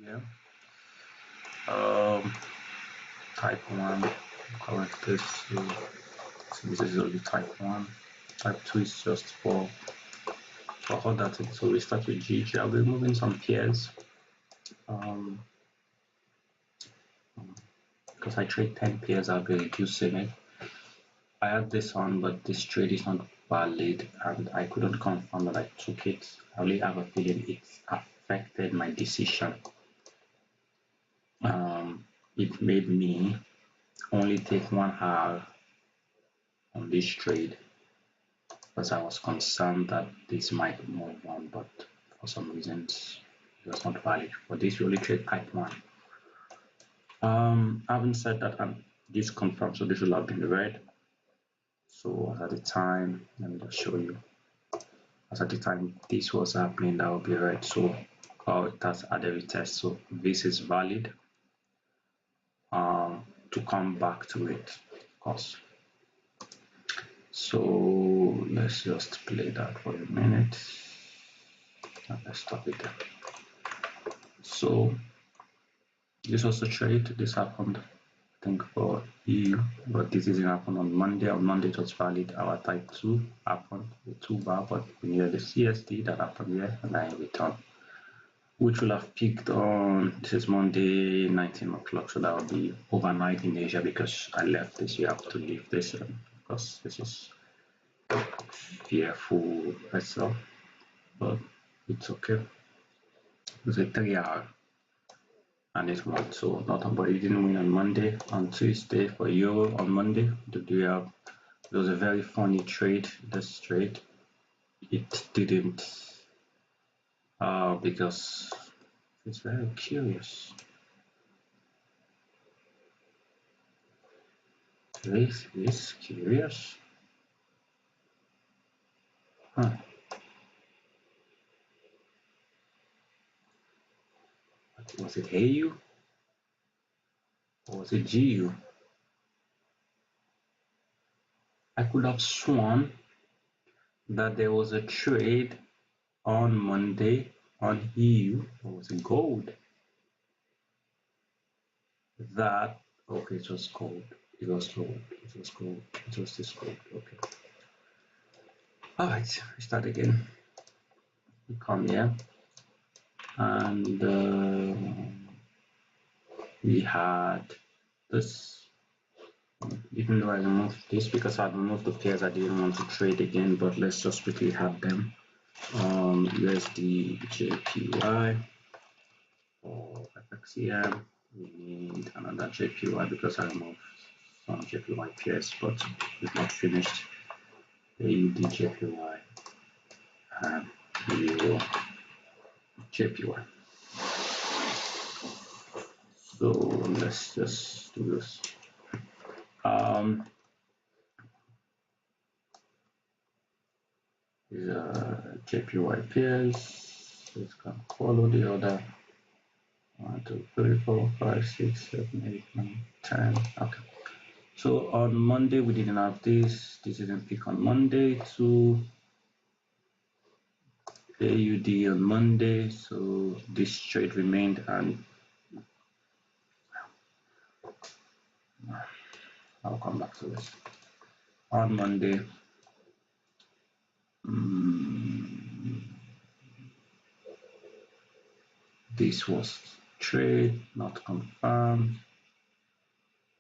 Yeah. Um, type 1, correct this. So this is only type 1. Type 2 is just for other things. So we start with GG. I'll be removing some pairs. Um, because I trade 10 pairs, I'll be reducing it. I had this on, but this trade is not valid, and I couldn't confirm that I took it. I only have a feeling it's affected my decision. It made me only take 1 hour on this trade because I was concerned that this might move on, but for some reasons it was not valid. For this, we only trade type 1. Having said that, this confirmed, so this will have been red. So at the time, let me just show you. As at the time this was happening, that will be red. So it has added a retest. So this is valid. To come back to it, of course. So let's just play that for a minute. And let's stop it there. So this was a trade. This happened, I think, for EU, but this didn't happen on Monday. On Monday it was valid. Our type 2 happened, the 2 bar, but we needed the CSD that happened here, and I returned, which will have peaked on, this is Monday 19 o'clock, so that will be overnight in Asia because I left this. You have to leave this, because this is fearful vessel, but it's okay. It's a 3 hour and it's won, so not, but it didn't win on Monday. On Tuesday for Euro on Monday, we have, it was a very funny trade. This trade, it didn't, because it's very curious. This is curious. Huh. Was it AU or was it GU? I could have sworn that there was a trade on Monday on EU, or was it gold? That, okay, it was gold. It was gold. It was gold. It was this gold. Okay. Alright, we start again. We come here and we had this. Even though I removed this because I removed the pairs I didn't want to trade again, but let's just quickly have them. USD JPY for FXEM. We need another JPY because I removed some JPY pairs, but we've not finished. AUD JPY and Euro JPY. So let's just do this. These are JPY pairs. So it can follow the other 1, 2, 3, 4, 5, 6, 7, 8, 9, 10. Okay. So on Monday we didn't have this. This didn't pick on Monday. To AUD on Monday. So this trade remained, and I'll come back to this. On Monday, this was trade not confirmed.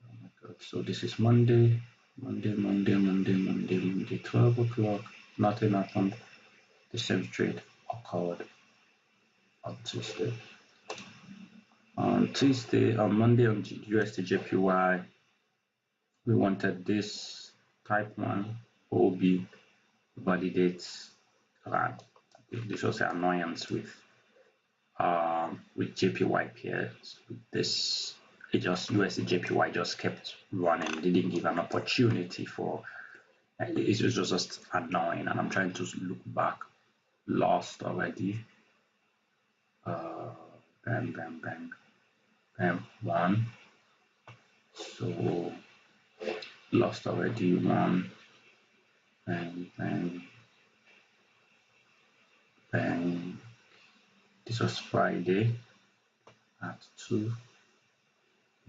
Oh my god. So this is Monday, 12 o'clock. Nothing happened. The same trade occurred on Tuesday. On Monday on USD JPY, we wanted this type 1 OB validates land. This was an annoyance with JPY pairs. This, it just USD JPY just kept running. It didn't give an opportunity for. It was just annoying, and I'm trying to look back. Lost already. Bang, bang, bang, bang. One. So lost already. One. Bang, bang, bang. This was Friday. at 2-1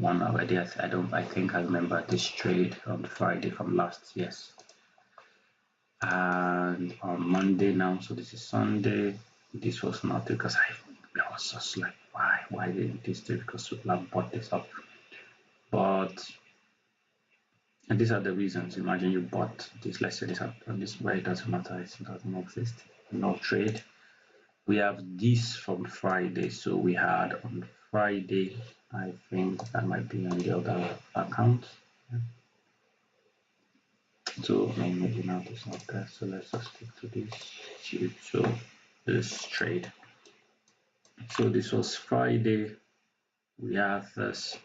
already. I think I remember this trade on Friday from last year's. And on Monday now, so this is Sunday, this was not because I was just like, why did this do? Because people have bought this up. But and these are the reasons. Imagine you bought this, let's say this on this way, it doesn't matter, it doesn't exist, no trade. We have this from Friday. So we had on Friday, I think that might be on the other account. So maybe now it's not there. So let's just stick to this sheet. So this trade. So this was Friday. We have this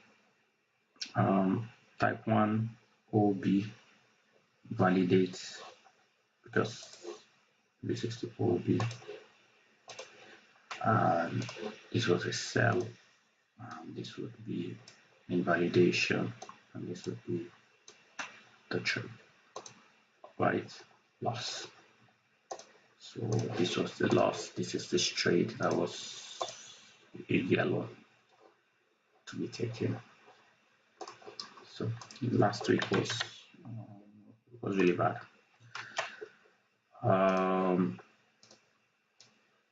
type 1 OB validates because this is the OB. And this was a sell. This would be invalidation, and this would be the trade, right? Loss. So this was the loss. This is this trade that was a yellow to be taken. So last week was really bad.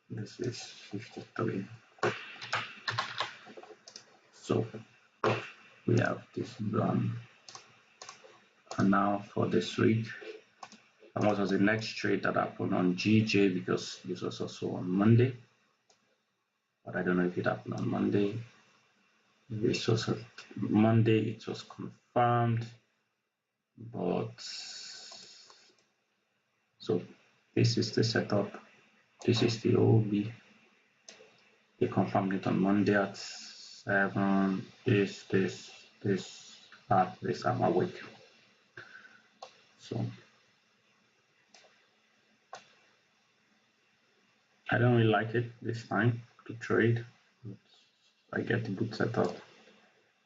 This is 53. So we have this done. And now for this week, and what was the next trade that happened on GJ, because this was also on Monday, but I don't know if it happened on Monday. This was on Monday, it was confirmed, but so this is the setup, this is the OB. They confirmed it on Monday at 7. This at this I'm awake. So I don't really like it this time to trade. I get a good setup,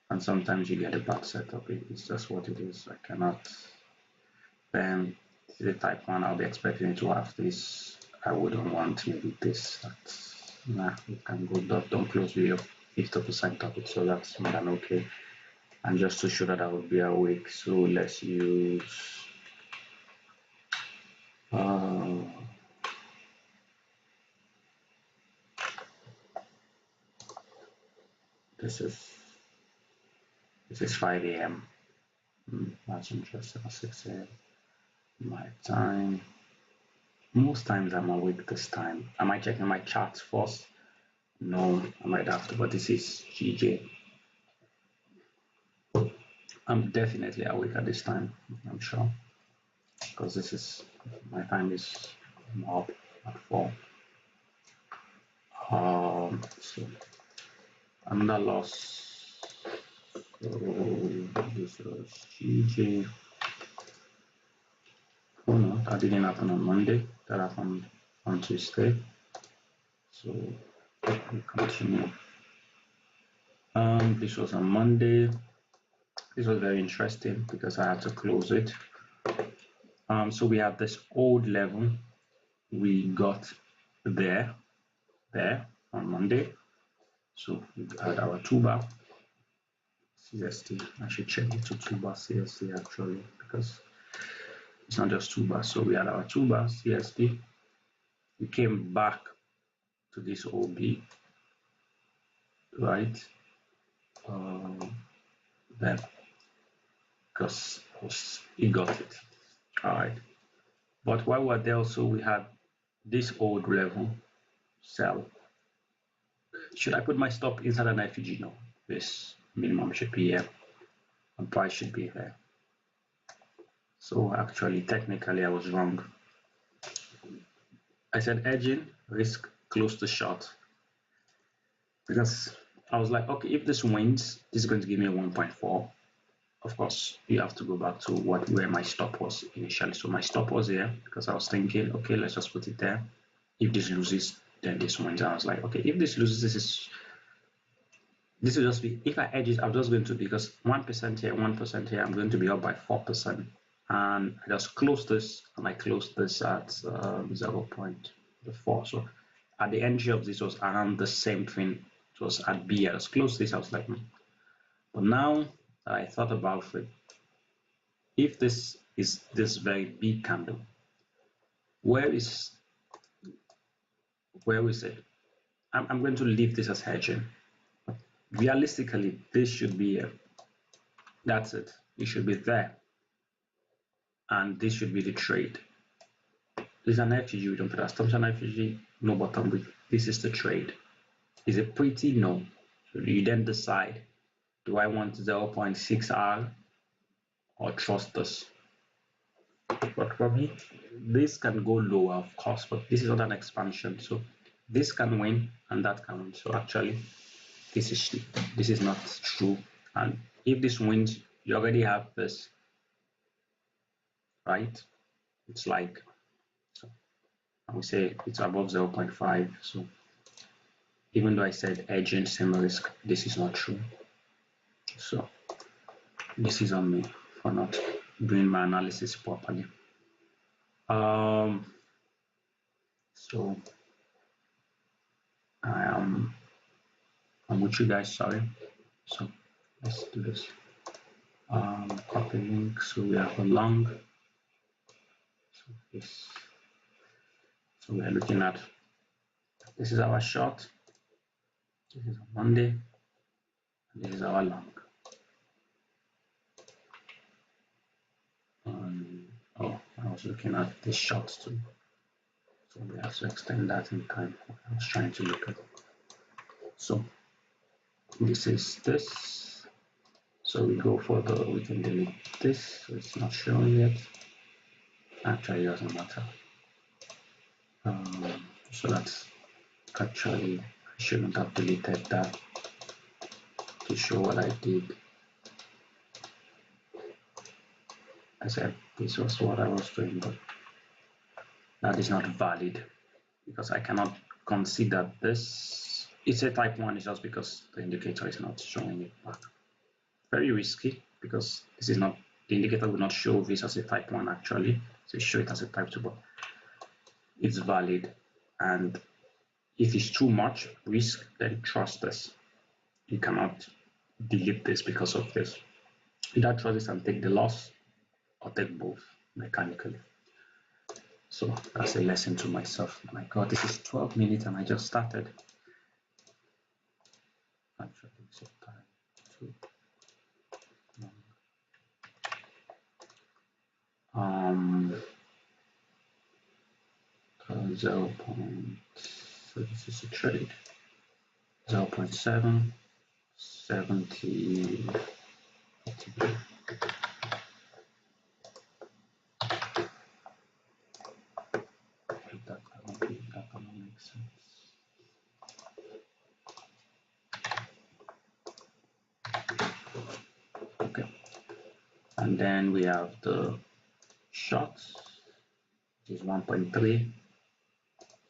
and sometimes you get a bad setup. It's just what it is. I cannot. Then the type 1, I'll be expecting it to have this. I wouldn't want maybe this. Nah, it can go don't close with your 50% of it, so that's more than okay. And just to show that I would be awake, so let's use this is 5 a.m. That's interesting. 6 a.m. my time. Most times I'm awake this time. Am I checking my charts first? No, I might have to, but this is GJ. I'm definitely awake at this time, I'm sure, because this is my time is up at 4. So another loss. So this was GJ. Oh no, that didn't happen on Monday. That happened on Tuesday. So we continue. This was on Monday. This was very interesting because I had to close it. So we have this old level we got there on Monday. So we had our 2-bar CST. I should change it to 2-bar CST actually, because it's not just 2-bar. So we had our 2-bar CST. We came back to this OB, right? Then because he got it. All right. But while we're there, also we had this old level sell. Should I put my stop inside an IFG? No. This minimum should be here and price should be there. So actually, technically, I was wrong. I said edging, risk, close to short. Because I was like, okay, if this wins, this is going to give me a 1.4. Of course, you have to go back to where my stop was initially. So my stop was here because I was thinking, okay, let's just put it there. If this loses, then this wins. I was like, okay, if this loses, this will just be, if I edge it, I'm just going to, because 1% here, 1% here, I'm going to be up by 4%. And I just close this, and I closed this at 0.4. So at the entry of this was around the same thing It was at B. I was close to this. I was like, but now I thought about it. If this is this very big candle, where is it? I'm going to leave this as hedging. Realistically, this should be here. That's it. It should be there. And this should be the trade. This is an FGG. We don't put assumption FGG, no bottom width. This is the trade. Is it pretty? No. So you then decide, do I want 0.6R or trust this? But for me, this can go lower, of course, but this is not an expansion. So this can win and that can win. So actually, this is not true. And if this wins, you already have this, right? It's like, so I would say it's above 0.5. So even though I said edging same risk, this is not true. So this is on me for not doing my analysis properly. So I'm with you guys, sorry. So let's do this. Copy link. So we have a long. So this. So we are looking at, this is our short. This is a Monday. And this is our long. Oh, I was looking at this short too. So we have to extend that in time. I was trying to look at it. So this is this. So we go for the, we can delete this. So it's not showing yet. Actually, it doesn't matter. So that's actually, I shouldn't have deleted that to show what I did. I said this was what I was doing, but that is not valid because I cannot consider this. It's a type 1, it's just because the indicator is not showing it back. Very risky because this is not, the indicator will not show this as a type 1 actually, so show it as a type 2, but it's valid. And if it's too much risk, then trust this. You cannot delete this because of this. Either trust this and take the loss or take both mechanically. So that's a lesson to myself. My God, this is 12 minutes and I just started. Actually, it's a time too long. 0. So this is a trade. 0.7, 70. That cannot make sense. Okay. And then we have the shots, which is 1.3.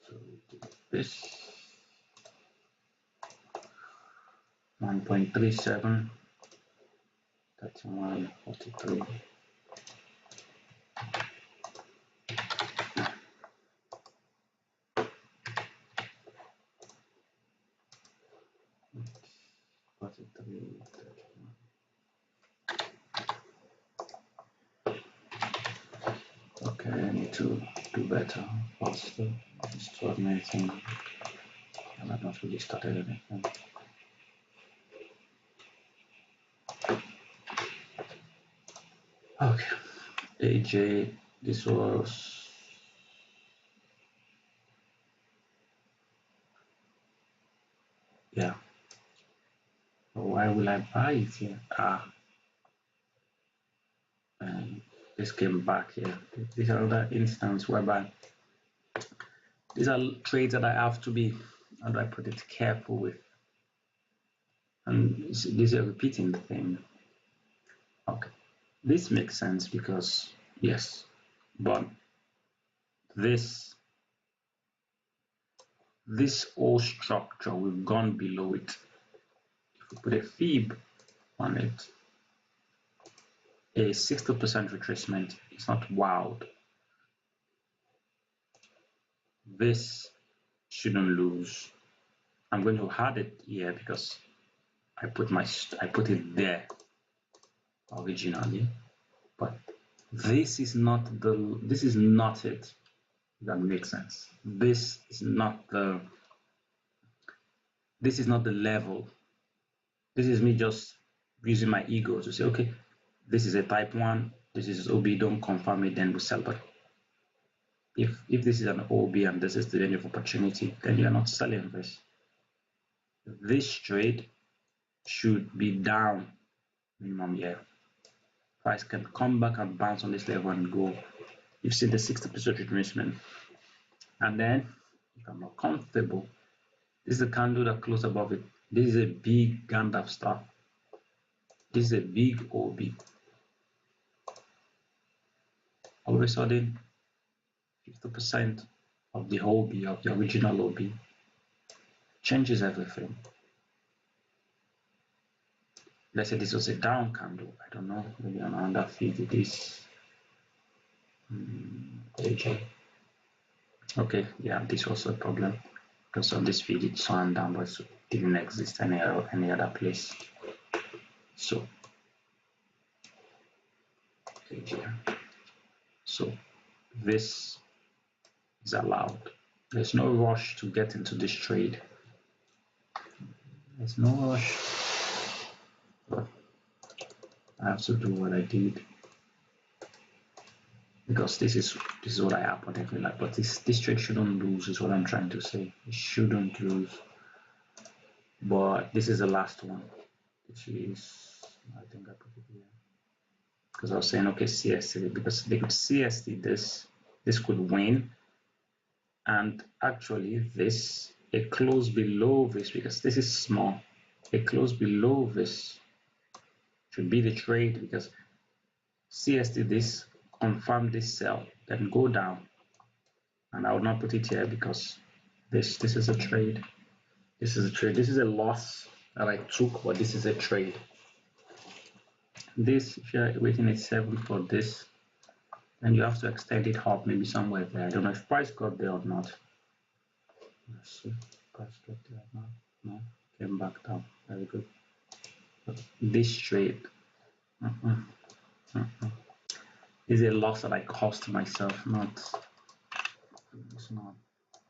So this 1.37, 31.43. Okay, I need to do better, faster. It's 12 minutes and I've not really started anything. Okay, AJ, this was why will I buy it here? And this came back here. This is another instance whereby these are trades that I have to be, how do I put it, careful with. And these are repeating the thing. Okay, this makes sense because, yes, but this whole structure, we've gone below it. If we put a fib on it, a 60% retracement is not wild. This shouldn't lose. I'm going to add it here because I put it there originally, but this is not it. That makes sense. This is not the level. This is me just using my ego to say, okay, this is a type 1, this is OB, don't confirm it, then we sell. But if this is an OB and this is the venue of opportunity, then you're not selling this. This trade should be down minimum here. Price can come back and bounce on this level and go. You've seen the 60% retracement. And then, if I'm not comfortable, this is a candle that closed above it. This is a big Gandalf star. This is a big OB. All of a sudden, 50% of the OB, of the original OB, changes everything. Let's say this was a down candle. I don't know, maybe on another feed it is. Okay, yeah, this was a problem because on this feed it's on downwards, so it didn't exist any other place. So, so this is allowed. There's no rush to get into this trade. There's no rush. But I have to do what I did because this is what I happen every like. But this trade shouldn't lose is what I'm trying to say. It shouldn't lose. But this is the last one, which is, I think I put it here because I was saying okay, CST, because they could CST this could win, and actually this, it closed below this because this is small. It closed below this should be the trade because CST this, confirm this sell, then go down. And I would not put it here because this is a trade. This is a trade. This is a loss that I took, but this is a trade. This, if you're waiting at 7 for this, then you have to extend it up maybe somewhere there. I don't know if price got there or not. Let's see. Price got there or not. No, came back down. Very good. But this trade is a loss that I caused myself, not. It's not.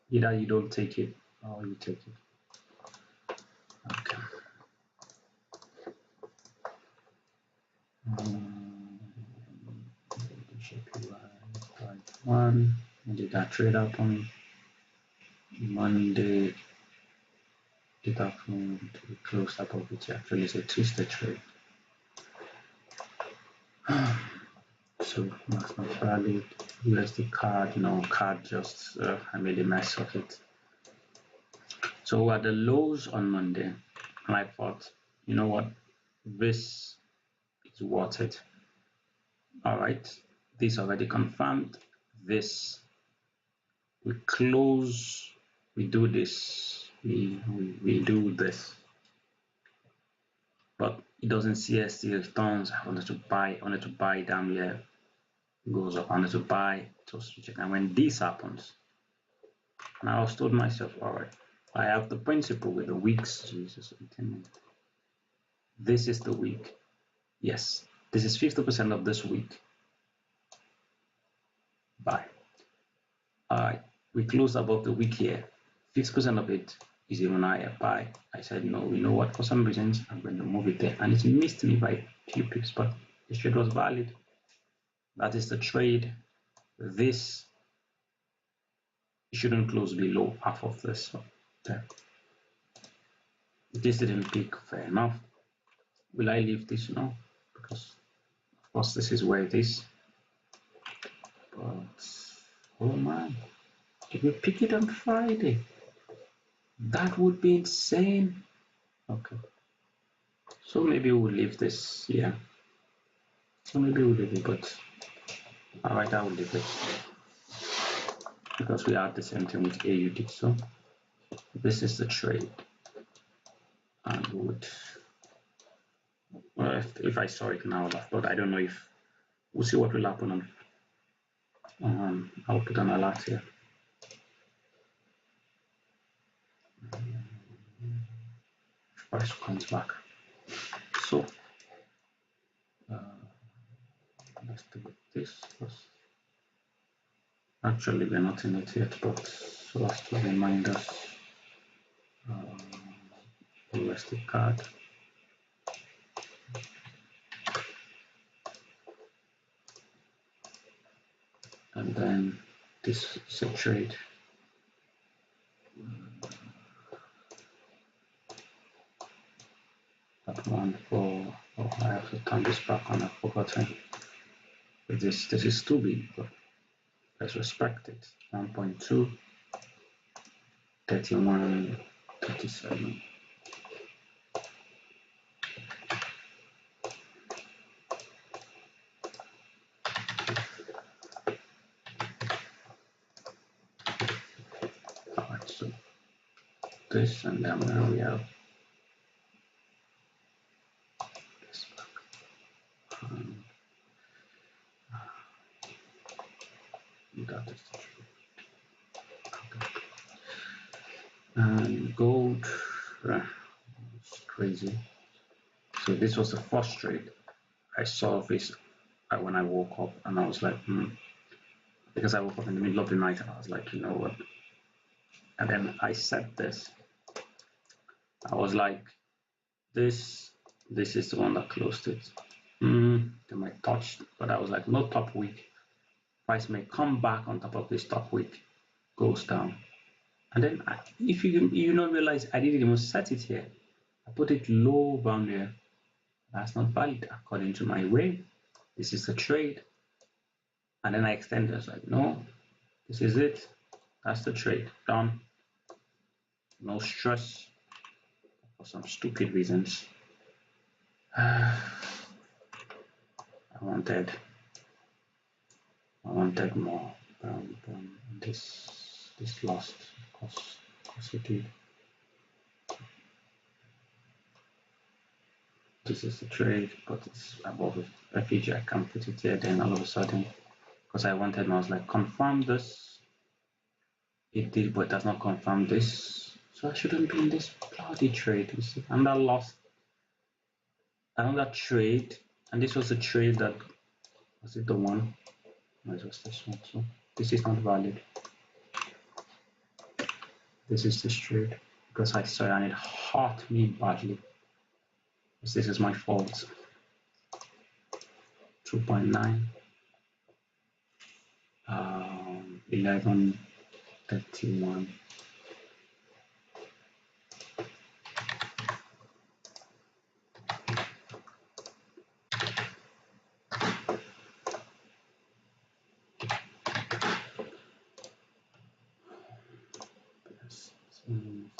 Either you don't take it or you take it. Okay. One, did that trade up on Monday? Did that from to close up of it? Actually, it's a twisted trade. So that's not valid. USD card, no card, just I made a mess of it. So at the lows on Monday, and I thought, you know what, this is worth it. All right, this already confirmed. This, we close, we do this, we do this, but it doesn't CST returns. I wanted to buy down here. It goes up, I wanted to buy, just check. And when this happens, and I was told myself, all right, I have the principle with the weeks. Jesus, this is the week. Yes, this is 50% of this week. Buy. All right, we closed above the week here. 50% of it is even higher. Buy. I said no. You know what? For some reasons, I'm going to move it there, and it missed me by a few pips, but the trade was valid. That is the trade. This, it shouldn't close below half of this. So there. This didn't pick, fair enough. Will I leave this? No, because of course this is where it is. But oh man, if we pick it on Friday, that would be insane. Okay, so maybe we'll leave this here. So maybe we'll leave it, but all right, I will leave it because we have the same thing with AUD. So this is the trade, and would. Well, if I saw it now, but I don't know if we'll see what will happen on. I'll put an alert here. price comes back. So let's do this first. Actually, we're not in it yet, but just to remind us, USD card. And then this is a trade. That one for, oh, I have to turn this back on, I've forgotten. This is too big, but let's respect it. 1.2, 31, 37. Alright, so this, and then we have this back. That is the trade. Okay. And gold, it's crazy. So this was the first trade I saw this when I woke up, and I was like, because I woke up in the middle of the night, and I was like, you know what? And then I said this. I was like, this is the one that closed it. They might touch, but I was like, no top wick. Price may come back on top of this top wick, goes down. And then if you not realize I didn't even set it here. I put it low bound here. That's not valid according to my way. This is a trade. And then I extend this like, no, this is it. That's the trade. Done. No stress for some stupid reasons. I wanted more. This lost, of course it did. This is the trade, but it's above the refugee. I can't put it here. Then all of a sudden, because I wanted, I was like, confirm this. It did, but it does not confirm this. So I shouldn't be in this bloody trade. You see, and I lost another trade, and this was a trade that was it the one? No, it was this one. So this is not valid. This is this trade because I saw it and it hurt me badly. This is my fault. 2.9, 11.31.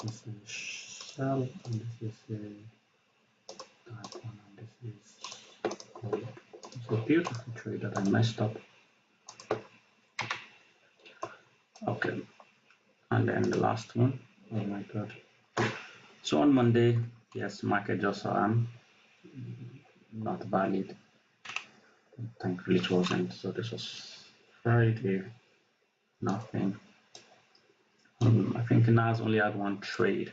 This is shell, and this is that one, and this is gold. It's a beautiful trade that I messed up. Okay, and then the last one. Oh my god. So on Monday, yes, market just not valid. Thankfully it wasn't. So this was Friday, nothing. I think Nas only had one trade,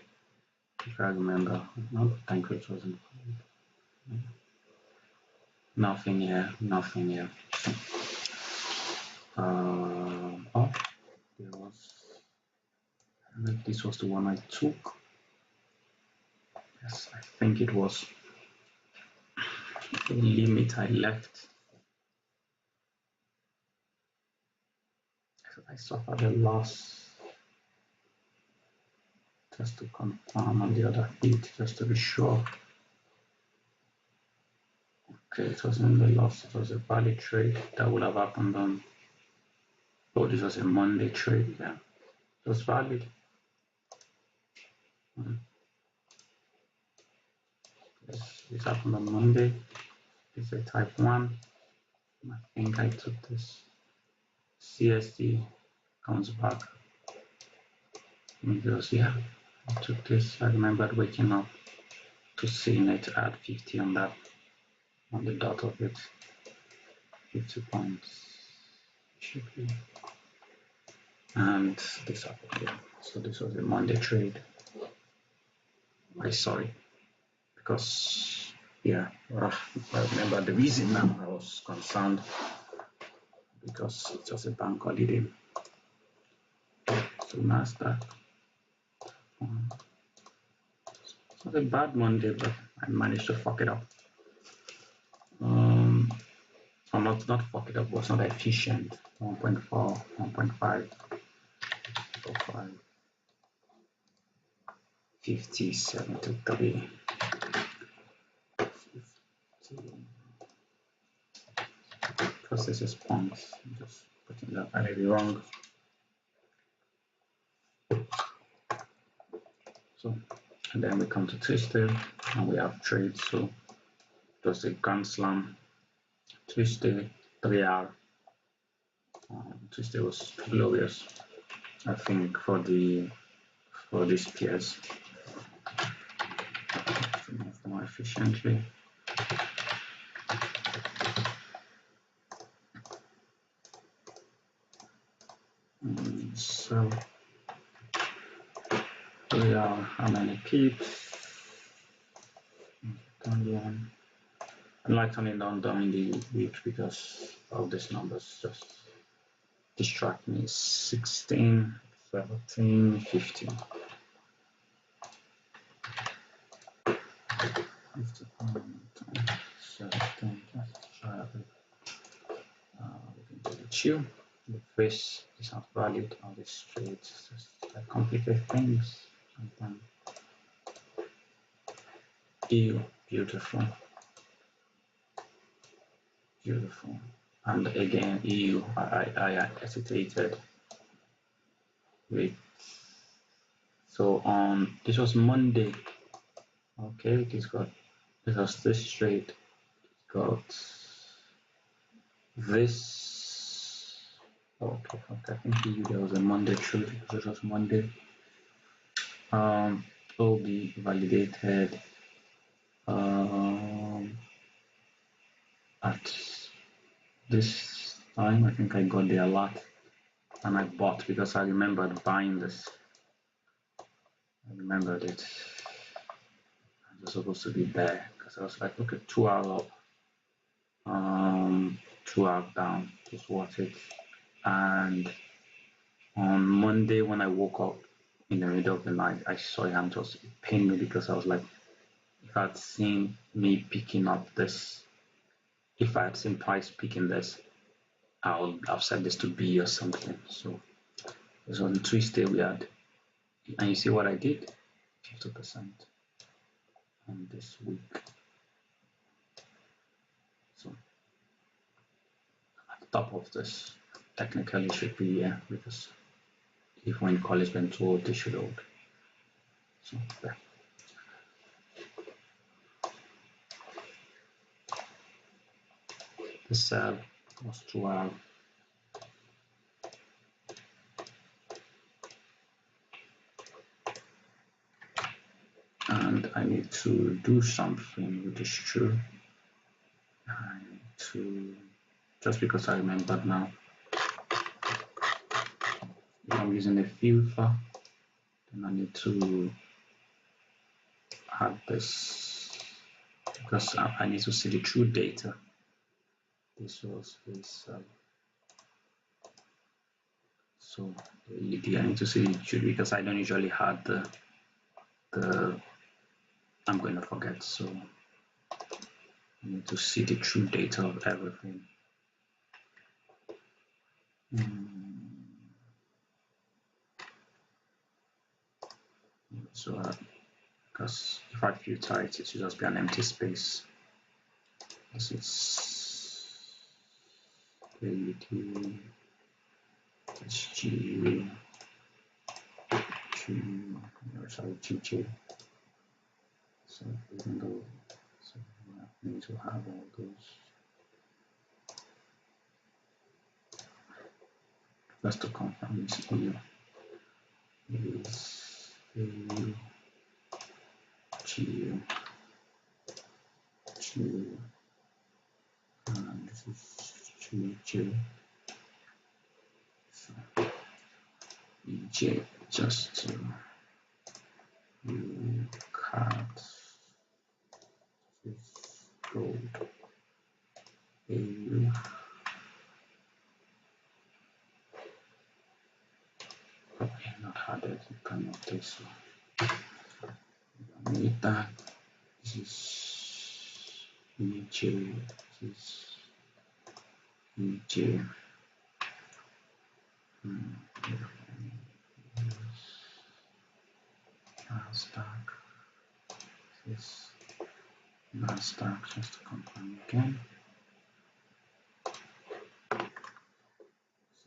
if I remember. No, thankfully it wasn't. Nothing here, nothing here. Oh, there was. This was the one I took. Yes, I think it was the limit I left. I suffered a loss. Just to confirm on the other bit, just to be sure. Okay, it wasn't the loss, it was a valid trade that would have happened on. Oh, this was a Monday trade, yeah. It was valid. This happened on Monday. It's a type 1. I think I took this. CSD comes back. Because, yeah, I took this. I remembered waking up to seeing it at 50 on that, on the dot of it. 50 points. Should be. And this happened here. So this was a Monday trade. I saw it. because yeah, I remember the reason now. I was concerned because it's just a bank holiday. So Nasdaq, it's not a bad Monday, but I managed to fuck it up. Or not fuck it up, but it's not efficient. 1.4, 1.5, 45, 50, 73, 50. Because this is points, I'm just putting that value wrong. So, and then we come to Tuesday and we have trades. So it was a Grand Slam Tuesday, 3 hour. Tuesday was glorious, I think, for these pairs. To move more efficiently. So 3 hour, how many pips? One. I like turning down during the week because of these numbers just distract me. 16, 17, 15. 17, just try a bit. We can do the chill. The face is not valid on the streets. Just like complicate things sometimes. Ew, beautiful. Beautiful. And again, EU, I hesitated. Wait. So this was Monday. Okay, this was this trade. It got this. Okay, I think EU there was a Monday trade. This was Monday. Will be validated at this time. I think I got there a lot. And I bought because I remembered buying this. I remembered it. It was supposed to be there because I was like, okay, 2 hour up, 2 hour down, just worth it. And on Monday when I woke up in the middle of the night, I saw it and it was paining me because I was like, if I had seen me picking up this, if I had seen price picking this, I would have set this to B or something. So this was on Tuesday we had, and you see what I did? 50% on this week. So at the top of this, technically should be here because if when college been told they should hold. So yeah. The sell was 12. And I need to do something with this true. I need to, just because I remembered now, if I'm using a filter, then I need to add this because I need to see the true data. This was this, so the ED, I need to see the true because I don't usually have the I'm going to forget, so I need to see the true data of everything. So because if I filter it, it should just be an empty space. This is AD, SGU, sorry, TJ. So even though, so I need to have all those. Just to confirm this EU is AU, GU, GU, and this is GJ. So EJ just to you cut code AU. Okay, not added. You cannot this one. Need that. This is EJ. This is EJ. Nasdaq. This Nasdaq. Just to confirm again.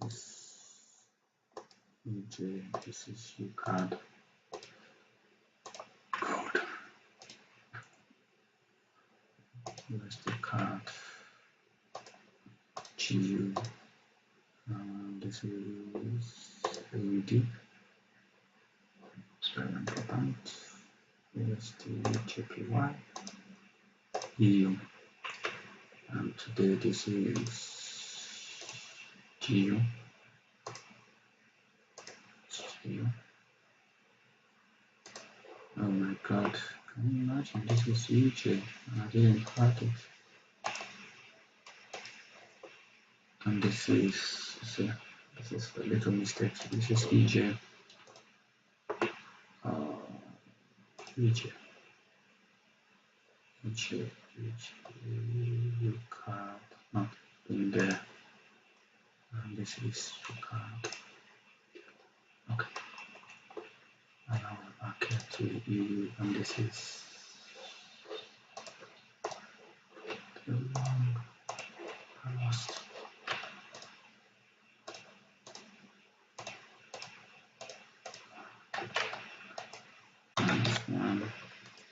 This is EJ. This is UCAD. Code. USD card. GU. This is AUD. It's very important. USD JPY. EU. And today this is GU. Oh my god, can you imagine? This is UJ and I didn't cut it. And this is, see, this is a little mistake. This is EJ. EJ. You card not in there. And this is card. Okay. And now we're back here to EU, and this is too long. I lost. And this one,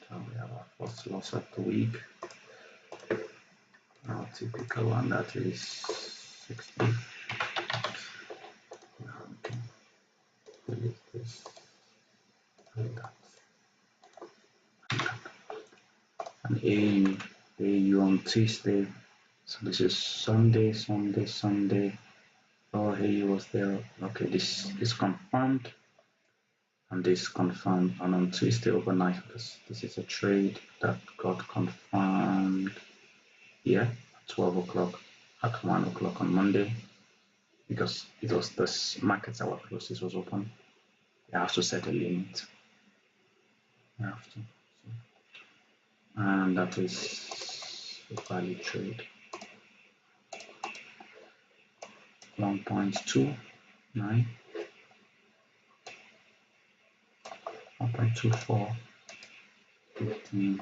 so we have our first loss of the week. Our typical one, that is 60. Now we can delete this and that. And AU on Tuesday. So this is Sunday. Oh, AU was there. Okay, this is confirmed. And this confirmed. And on Tuesday overnight, this is a trade that got confirmed here at 12 o'clock, at 1 o'clock on Monday. Because it was this markets that were closed, this was open. You have to set a limit. You have to. So. And that is a value trade. 1.29, 1.24, 15.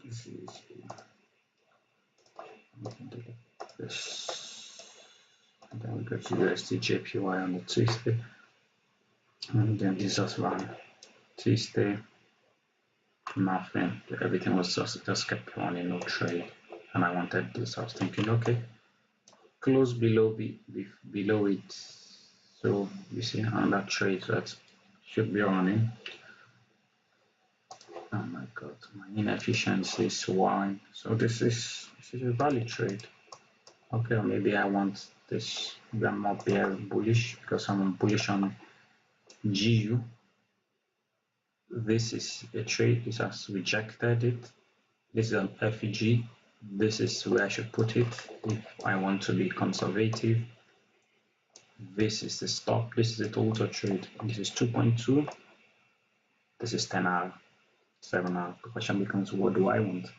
This is this, and then we go to USD JPY on the Tuesday, and then this just ran Tuesday, nothing, everything was just kept running, no trade, and I wanted this. I was thinking, okay, close below below it, so you see another trade that should be running. Oh my god, my inefficiency is why. So this is a valid trade. Okay, or maybe I want this. Maybe I'm more bullish because I'm bullish on GU. This is a trade. This has rejected it. This is an FEG. This is where I should put it if I want to be conservative. This is the stop. This is the total trade. This is 2.2. This is 10 hour. 7 hours. The question becomes, what do I want?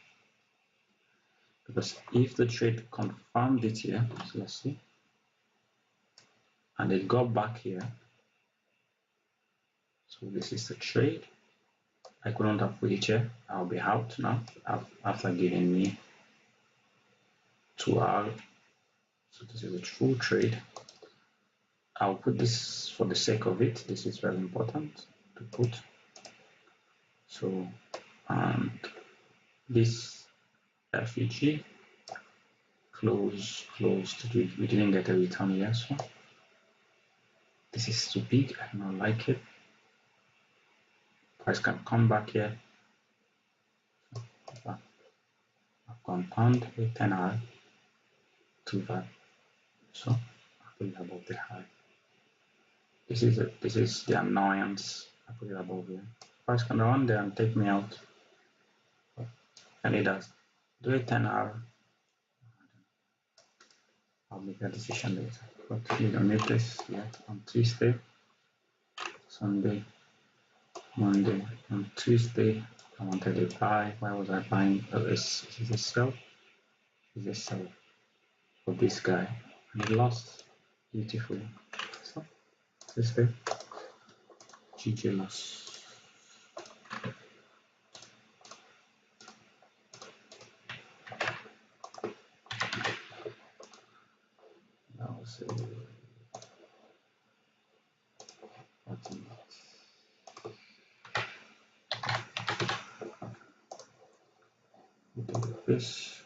Because if the trade confirmed it here, so let's see, and it got back here, so this is the trade. I couldn't have put it here. I'll be out now after giving me 2 hours. So this is a true trade. I'll put this for the sake of it. This is very important to put. So, and this FEG closed. We didn't get a return here, so this is too big. I don't like it. Price can come back here I've compound a 10R to that, so I put it above the high. This is the annoyance. I put it above here. Price can run there and take me out. And it does. Do a 10R. I'll make a decision later. But we don't need this yet. On Tuesday, Sunday, Monday, on Tuesday, I wanted a buy. Why was I buying? Oh, is it a sell? Is a sell for this guy? And he lost beautifully. So, Tuesday, GG loss. That was a what's in it? This,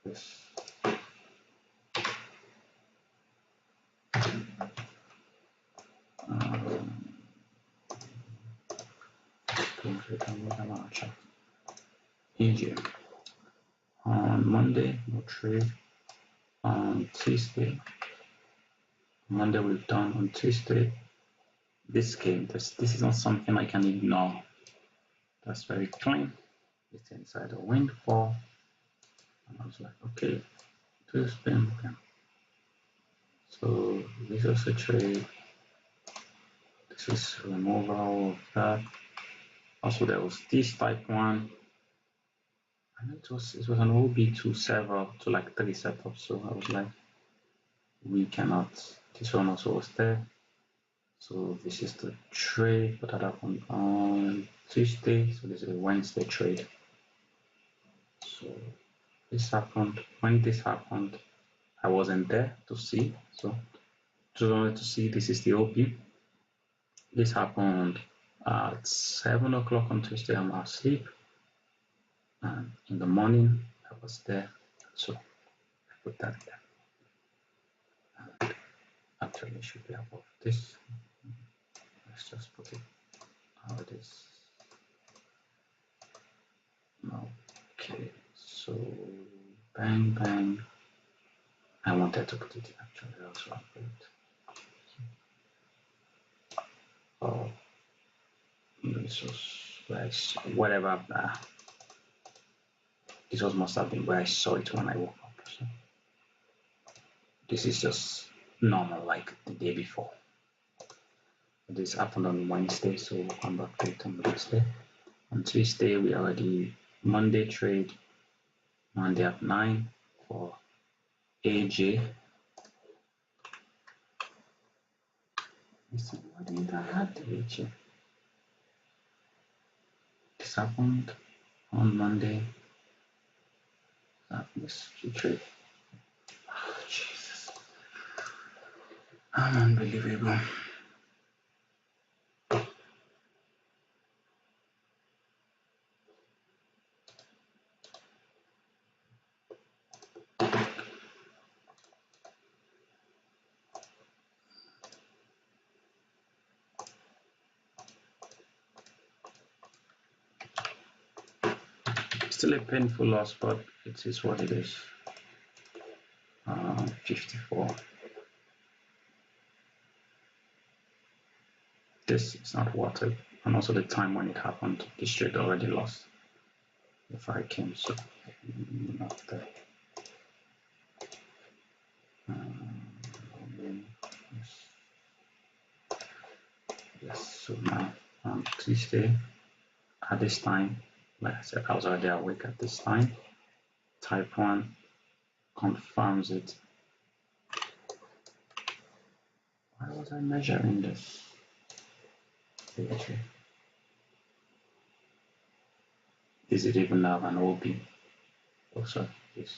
this. Easier. On Monday, no trade. On Tuesday, Monday we've done. On Tuesday, this game, this is not something I can ignore. That's very clean. It's inside a windfall. And I was like, okay, Tuesday, okay. So this is a trade. This is removal of that. Also, there was this type one. And it was an OB to several to like 3 setups. So I was like, we cannot. This one also was there. So this is the trade, but that happened on Tuesday. So this is a Wednesday trade. So this happened. When this happened, I wasn't there to see. So just wanted to see this is the OP. This happened at 7 o'clock on Tuesday. I'm asleep. And in the morning, I was there. So I put that there. And actually, it should be above this. Let's just put it how it is. Okay, so bang bang. I wanted to put it actually also I put it. Oh, this was where whatever. This was must have been where I saw it when I woke up. So this is just normal, like the day before. This happened on Wednesday, so we'll come back to it on Wednesday. On Tuesday, we already Monday trade. Monday at 9 for AJ. Why didn't I have the AJ? This happened on Monday. This trade. Oh, Jesus. I'm unbelievable. Still a painful loss, but it is what it is. 54. This is not worth it. And also the time when it happened, this trade already lost. If I came, so not there. Yes, so now on Tuesday at this time, like I said, I was already awake at this time. Type 1 confirms it. Why was I measuring this? Does it even have an OP? Also, this.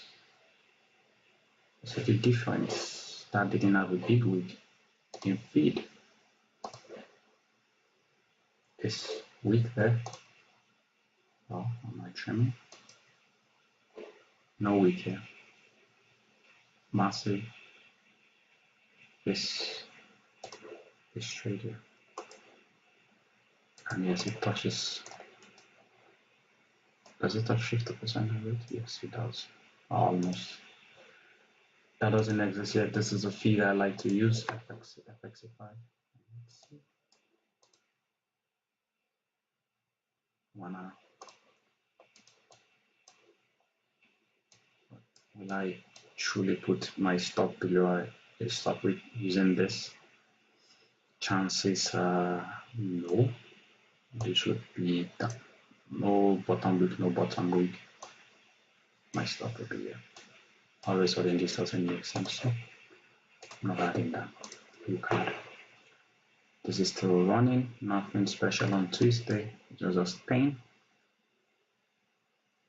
So the difference that didn't have a big wick in feed. This wick there. Oh, am I trimming? No wick here. Massive. This trade here. And yes, it touches Does it have 50% of it? Yes, it does. Almost. That doesn't exist yet. This is a feed I like to use, FXify. Let's see. Wanna will I truly put my stop below I stop with using this? Chances are no. This would be no bottom week, no bottom week. My stop will be here. All of a sudden this doesn't make sense, so I'm not adding that. You can. This is still running, nothing special on Tuesday, just a pain.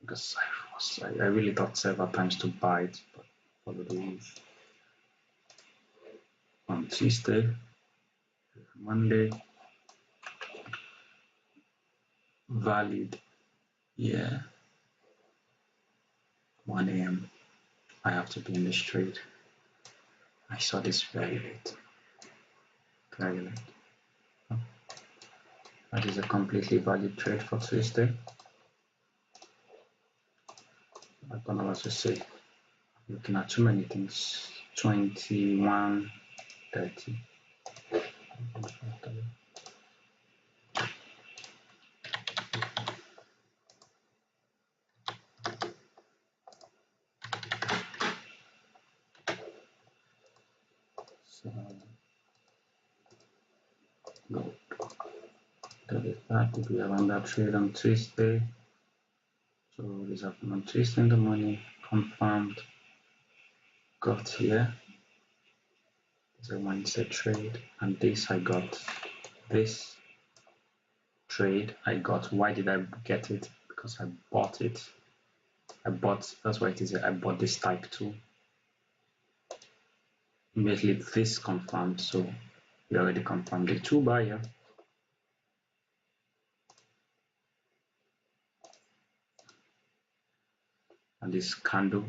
Because I really thought several times to buy it, but follow the rules. On Tuesday, Monday, valid, yeah, 1 a.m. I have to be in the trade. I saw this very late. Very late. Oh. That is a completely valid trade for Tuesday. I don't know what to say. Looking at too many things. 21, 30. So, go. That is that. If we have on that trade on Tuesday. So this happened on Tuesday in the morning. Confirmed. Got here. It's a Wednesday trade, and this I got. This trade I got. Why did I get it? Because I bought it. That's why it is. I bought this type 2. Immediately this confirmed, so we already confirmed the 2 buyer. And this candle,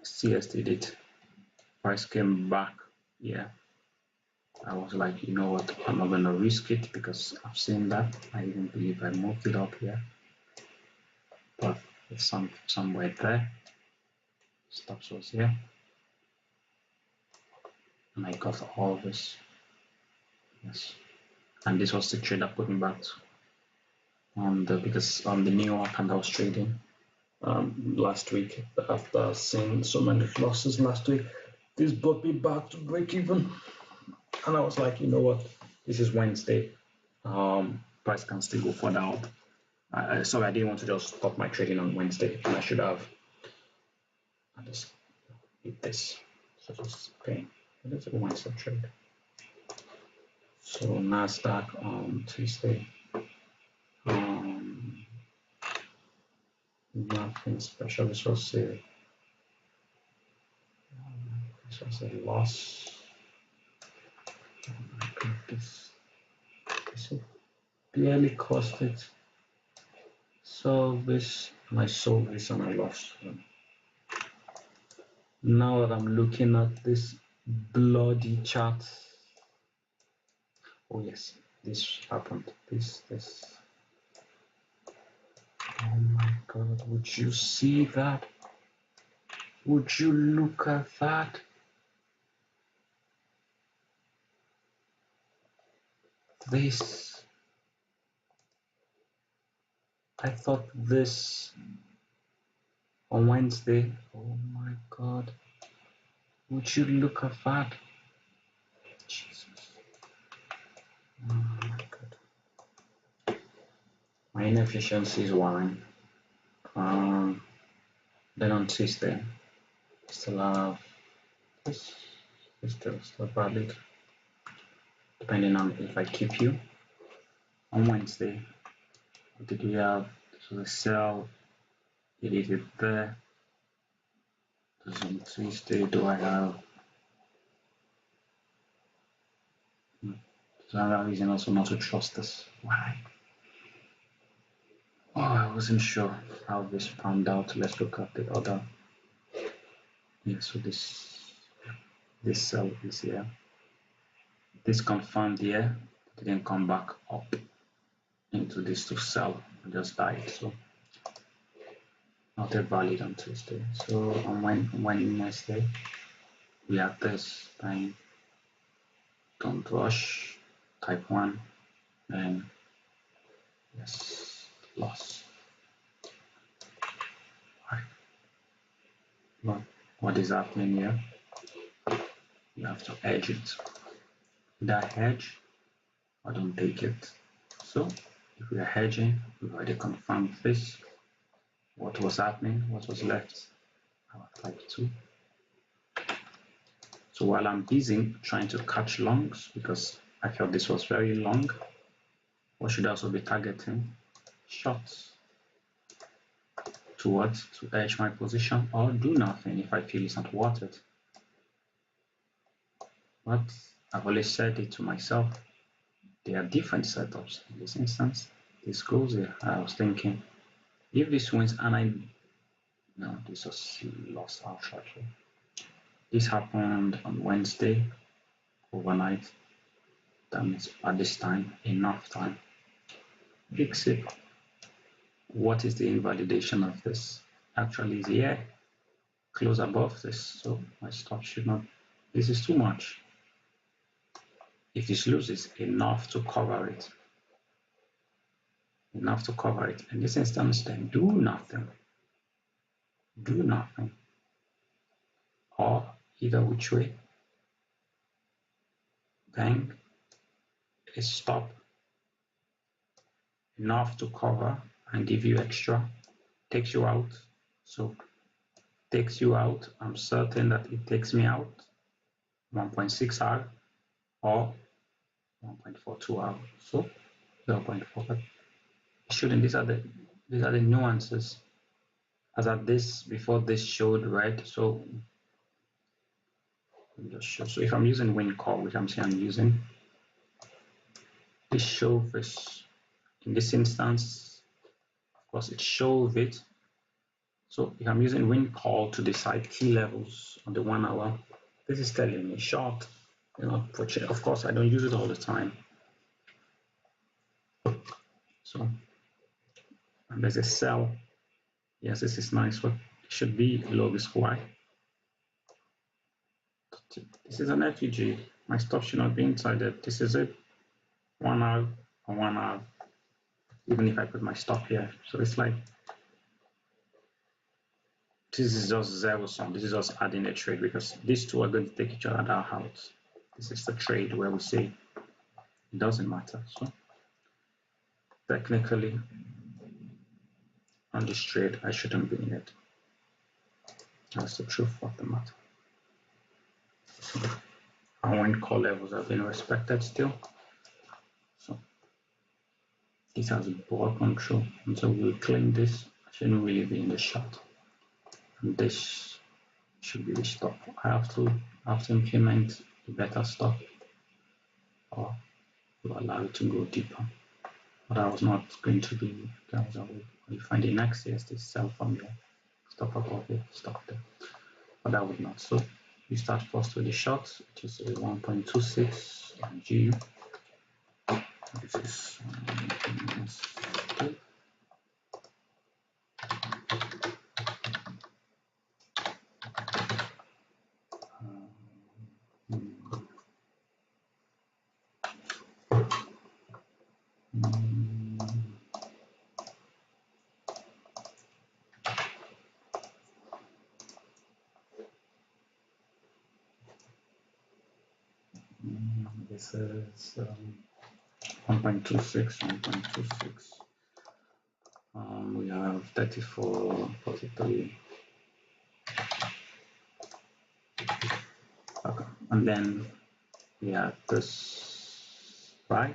CST did. Price came back. Yeah. I was like, you know what, I'm not gonna risk it because I've seen that. I even believe I moved it up here. But it's somewhere there. Stops was here. And I got all this. Yes. And this was the trade that put me back because on the new account I was trading last week after seeing so many losses last week. This brought me back to break even. And I was like, you know what? This is Wednesday. Price can still go further up. Sorry, I didn't want to just stop my trading on Wednesday, and I should have. I just did this. So just paying. It's a Wednesday trade. So Nasdaq on Tuesday. Nothing special. This was a loss. I think this barely cost it. So this, and I sold this and I lost. Now that I'm looking at this bloody chart, oh yes, this happened. This. Oh my God! Would you see that? Would you look at that? This. I thought this on Wednesday. Oh my God! Would you look at that? Jesus. Oh my God. My inefficiency is one. Then on Tuesday, still have this is still valid. Depending on if I keep you. On Wednesday, what did we have? So the sell, it is it there. This on Tuesday, do I have? There's another reason also not to trust this. Why? Oh, I wasn't sure how this found out. Let's look at the other. Yeah, so this cell is here. This confirmed here, didn't come back up into this to sell, just died. So not a valid on Tuesday. So on Wednesday, we have this time. Don't rush, type 1, and yes, loss. Right. What is happening here? You have to hedge it. That hedge, I don't take it. So if we are hedging, we've already confirmed this. What was happening, what was left, our type 2. So while I'm busy trying to catch longs, because I felt this was very long, what should I also be targeting? Shorts. To what? To hedge my position or do nothing if I feel it's not worth it. But I've always said it to myself, there are different setups. In this instance, this goes here. I was thinking, if this wins and no, this was lost outrightly. This happened on Wednesday overnight. That means at this time, enough time. Fix it. What is the invalidation of this? Actually, is here, close above this, so my stop should not. This is too much. If this loses, enough to cover it. Enough to cover it. In this instance, then do nothing. Do nothing. Or either which way. Bang. A stop. Enough to cover and give you extra. Takes you out. So takes you out. I'm certain that it takes me out 1.6 R or 1.42 R. So 0.4. But shouldn't. These are the nuances. As at this, before this showed red, so just show. So if I'm using win call, which I'm saying I'm using, this show this in this instance, of course it shows it. So if I'm using win call to decide key levels on the 1 hour, this is telling me short, of course I don't use it all the time. So and there's a sell. Yes, this is nice, but it should be low risk. Why? This is an FUG. My stop should not be inside it. This is it. 1 hour on 1 hour. Even if I put my stop here. So it's like this is just zero sum. This is just adding a trade because these two are going to take each other out. This is the trade where we say it doesn't matter. So technically on this trade, I shouldn't be in it. That's the truth of the matter. So our win call levels have been respected still. So this has broken through. And so we'll claim this. I shouldn't really be in the shot. And this should be the stop. I have to implement a better stop or to allow it to go deeper. But I was not going to be, guys, I will find the next CST sell from here, stop above it, stop there. But I would not. So we start first with the short, which is a 1.26 on GU. This is this is 1.26, 1.26. We have 34, 43. Okay, and then we have this buy,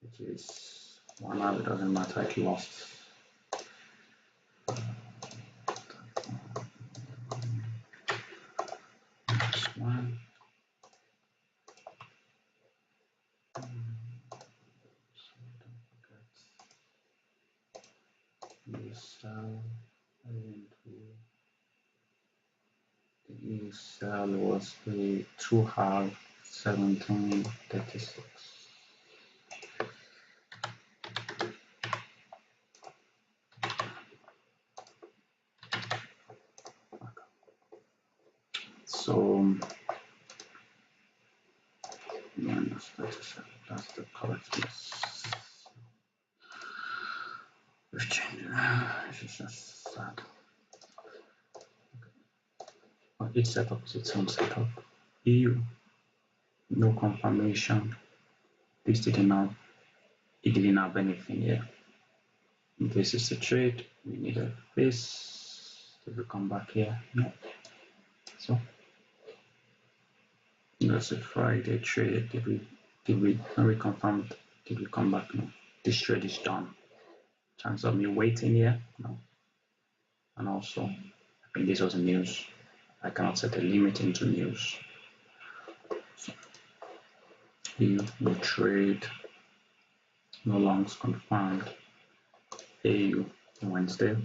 which is 1 hour. It doesn't matter. It lost. Next one. The sell was the 2 half 1736. So minus 37, that's the correctness. We've changed it. It's just sad. Okay. Each setup is its own setup. EU, no confirmation. This didn't have, it didn't have anything here. This is the trade. We need a this. Did we come back here? No. So that's a Friday trade. Did we when we confirmed, did we come back? No. This trade is done. Chance of me waiting here? No. And also, I think this was news. I cannot set a limit into news. So no trade, no longs confirmed. AU Wednesday.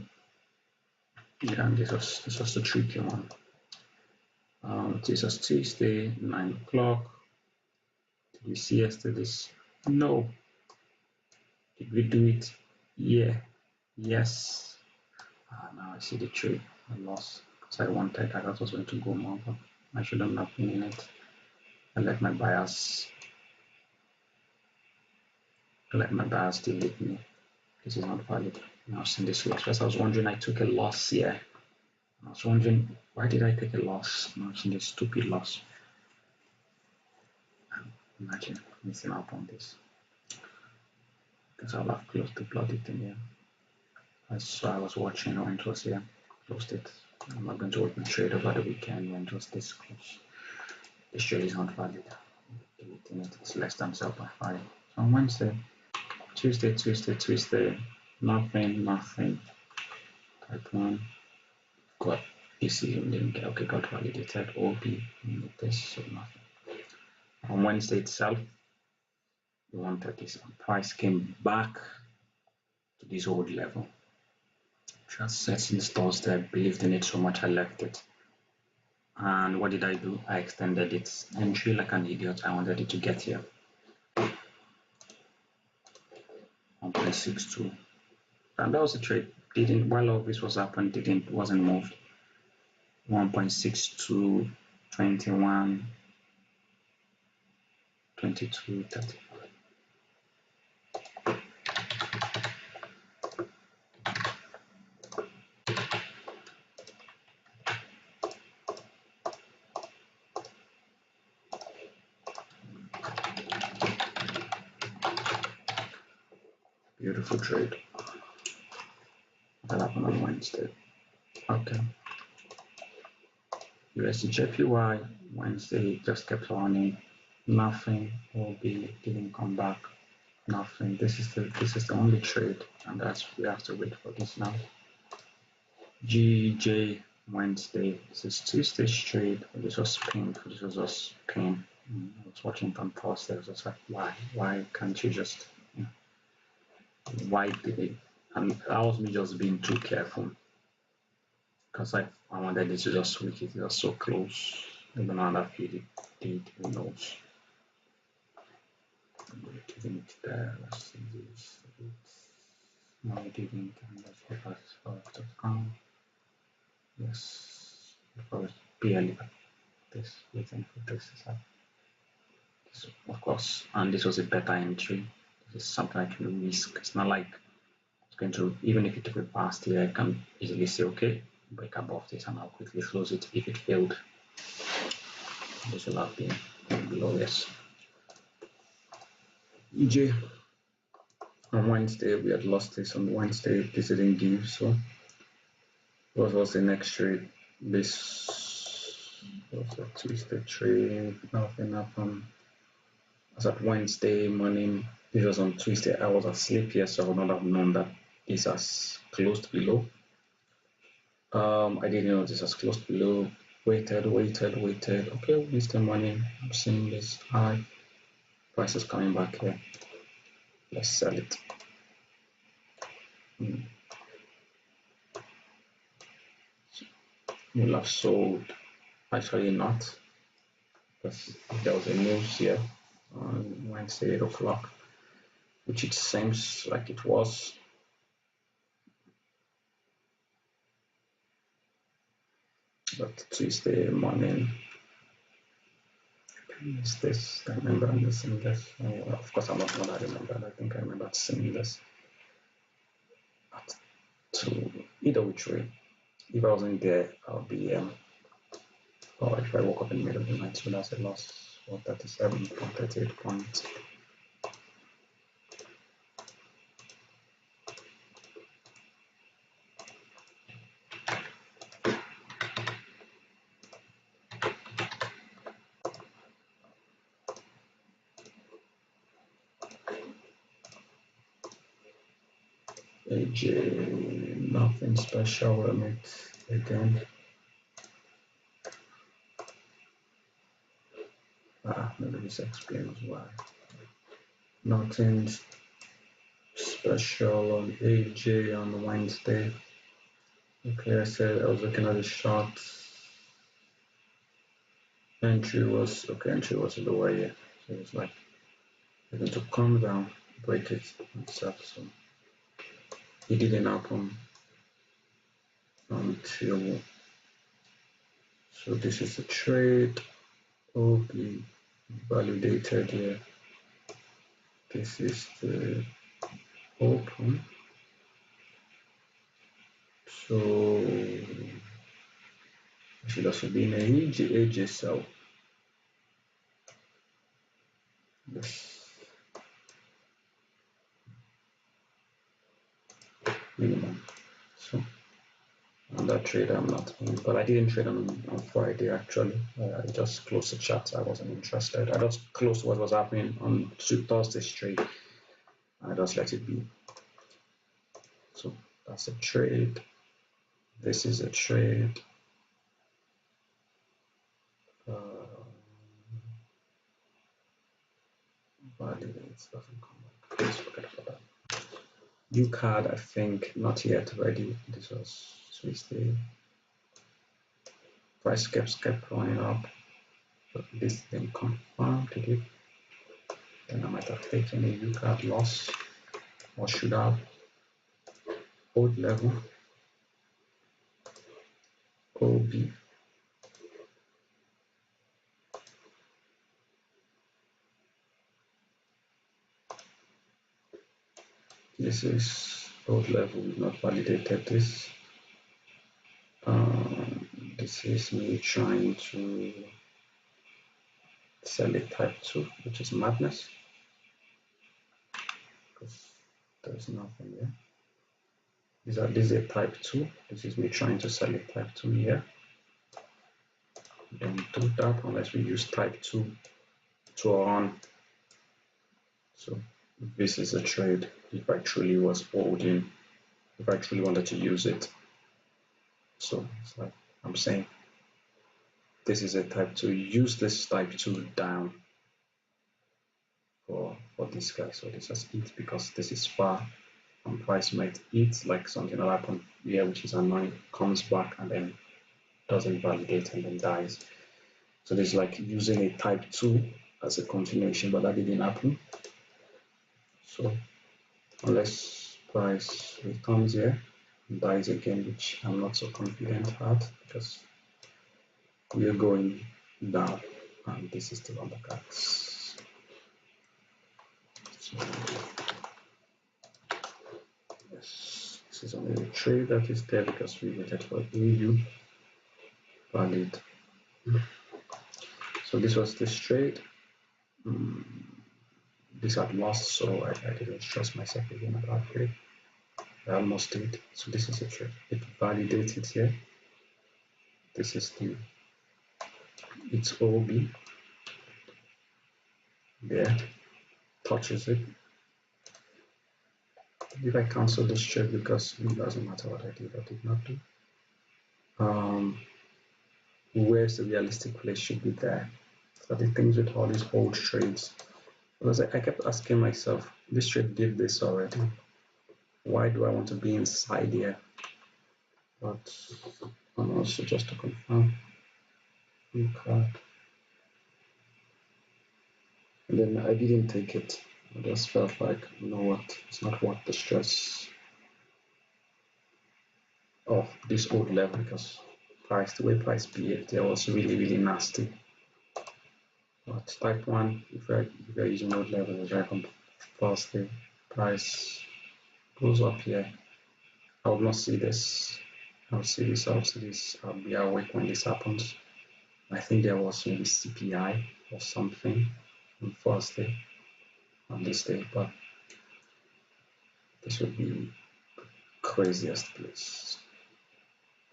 Yeah, and this was the tricky one. This was Tuesday, 9 o'clock. Did we see yesterday's? No. Did we do it? Yeah. Yes. Now I see the trade. I lost because I thought it was going to go more, but I shouldn't have been in it. I let my bias delete me. This is not valid. Now I've seen this loss. Because I was wondering, I took a loss here. I was wondering, why did I take a loss? Now I've seen this stupid loss. Imagine missing out on this. Because I'll have closed the bloody thing here. So I was watching when it was here. Closed it. I'm not going to open trade over the weekend when it was this close. This trade is not valid. Deleting it. It's less than 0.5. So on Wednesday, Tuesday, nothing. Type 1. Got ECU didn't get, okay, got validated. OB, this, so nothing. On Wednesday itself, we wanted this, and price came back to this old level. Just setting stores there, believed in it so much I left it. And what did I do? I extended its entry like an idiot. I wanted it to get here. 1.62. And that was the trade. While all this was happening, wasn't moved. 1.62, 21, 22, 30. Beautiful trade. That happened on Wednesday. Okay. USD JPY Wednesday just kept running. Nothing. OB didn't come back. Nothing. This is the only trade, and we have to wait for this now. GJ Wednesday. This is Tuesday's trade. This was painful. This was just pain. I was watching it on Thursday. I was just like, why can't you just? Why did it? And that was me just being too careful. Because I wanted it to just switch it. It was so close. Even though that feed it did, who knows? I'm keeping it there. Let's see this. No, it didn't. And that's forecast.com. Yes. Because barely this, waiting for this to happen. So, of course, and this was a better entry. This is something I can risk. It's not like it's going to, even if it took me past here, I can easily say, okay, break above this and I'll quickly close it if it failed. This will have been glorious. EJ on Wednesday, we had lost this on Wednesday. This didn't give, so what was the next trade? This was a Tuesday trade. Nothing happened. As at Wednesday morning, this was on Tuesday. I was asleep here, so I would not have known that this has closed below. I didn't know this has closed below. Waited. Okay, Wednesday morning, I'm seeing this high. Price is coming back here. Let's sell it. You'll have sold. Actually not, because there was a news here on Wednesday 8 o'clock, which it seems like it was. But Tuesday morning, Is this? I remember missing this. Of course, I'm not the one I remembered. I think I remember seeing this. But to either which way, if I wasn't there, I'll be or if I woke up in the middle of the night, so that's a loss of 37.38 points. AJ, nothing special on it again. Maybe this explains why. Nothing special on AJ on Wednesday. Okay, I said I was looking at the chart. Entry was lower here, so it's like it's going to come down, break it, and stuff. So it didn't happen until. So this is the trade. OB validated here. This is the open. So it should also be in a AJ cell. This minimum. So on that trade I'm not in, but I didn't trade on Friday actually. I just closed the chart. I wasn't interested. I just closed what was happening on Thursday's trade. I just let it be. So that's a trade. This is a trade. Validates doesn't come back. Let's forget about that. UCAD, I think not yet ready. This was Tuesday. Price kept going up, but this didn't confirm. Did it? Then I might have taken a UCAD loss, or should have. Old level. OB. This is old level. We've not validated this. This is me trying to sell a type 2, which is madness, because there's nothing there. This is a type 2. This is me trying to sell a type 2 here. Don't do that unless we use type 2 to on. So this is a trade if I truly was holding, if I truly wanted to use it. So it's like I'm saying, this is a type 2. Use this type 2 down for this guy. So this has it because this is far and price might eat, like something will happen here, which is annoying, comes back and then doesn't validate and then dies. So this is like using a type 2 as a continuation, but that didn't happen. So unless price returns here and dies again, which I'm not so confident at, because we are going down and this is still on the cards. So yes, this is only a trade that is there because we waited for EU valid. So this was this trade. This had lost, so I didn't trust myself again about trade. I almost did. So this is a trade. It validated here. This is the, it's OB. There, touches it. If I cancel this trade because it doesn't matter what I did or did not do. Where's the realistic place should be there. So the things with all these old trades. Because I kept asking myself, this trade did this already. Why do I want to be inside here? But and also just to confirm. Okay. And then I didn't take it. I just felt like, you know what, it's not worth the stress of this old level because price, the way price behaved there was really, really nasty. But type 1, if you're using node level, is right on Thursday. Price goes up here. I will not see this. I'll see this. I'll be awake when this happens. I think there was maybe CPI or something on Thursday on this day, but this would be craziest place.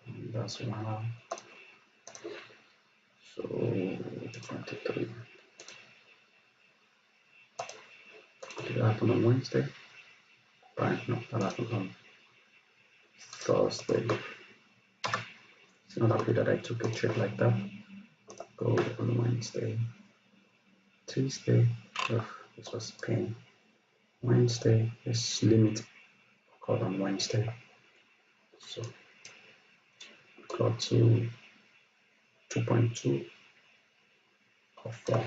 And that's 1 hour. So 23. Did it happen on Wednesday? Right, no, that happened on Thursday. It's not happy that I took a trade like that. Go on Wednesday. Tuesday, this was pain. Wednesday, this limit occurred on Wednesday. So got to 2.2 of 4.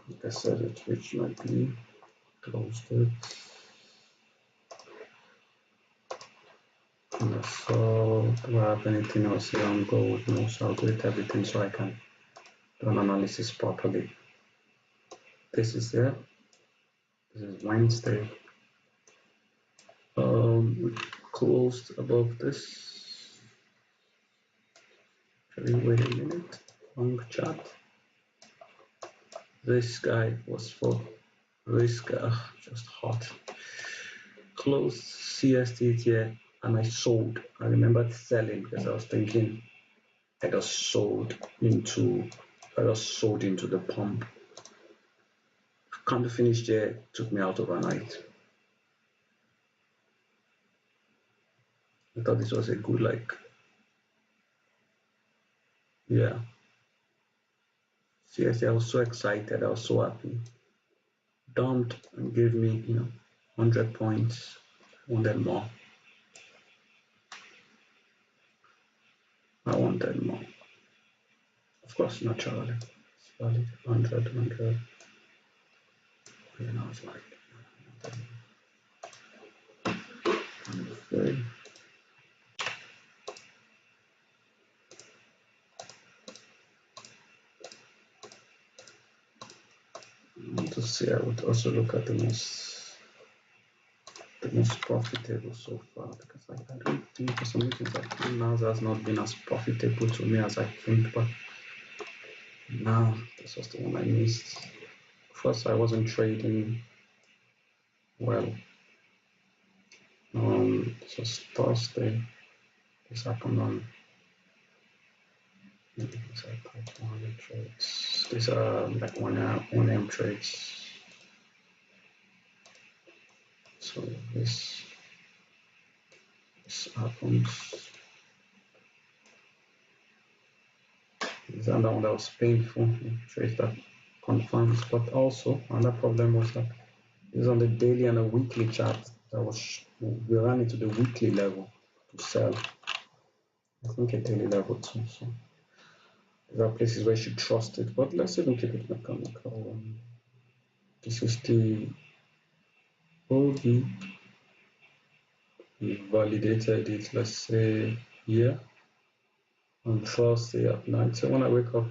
Like I said, it reached my P, closed it. And I saw, do I have anything else here on gold? No, so I'll delete everything so I can do an analysis properly. This is there. This is Wednesday. We closed above this. Actually, wait a minute. Long chart. This guy was for this guy, just hot. Closed CST here, and I sold. I remembered selling because I was thinking I just sold into the pump. Come to finish there, took me out overnight. I thought this was a good, like, yeah. Seriously, I was so excited. I was so happy. Dumped and gave me, 100 points. Wanted more. I wanted more. Of course, naturally. It's valid. 100. And I was like, okay. To see, I would also look at the most profitable so far, because I don't think for some reasons I think now has not been as profitable to me as I think, but now this was the one I missed. First, I wasn't trading well. This was Thursday. This happened on. These are type 1 trades. These are like 1M trades. So this happens. This is another one that was painful. Trades that confirms, but also another problem was that this is on the daily and a weekly chart. We ran into the weekly level to sell. I think a daily level too. So there are places where you should trust it, but let's even keep it mechanical. This is the OV. We validated it, let's say here on Thursday at night. So when I wake up,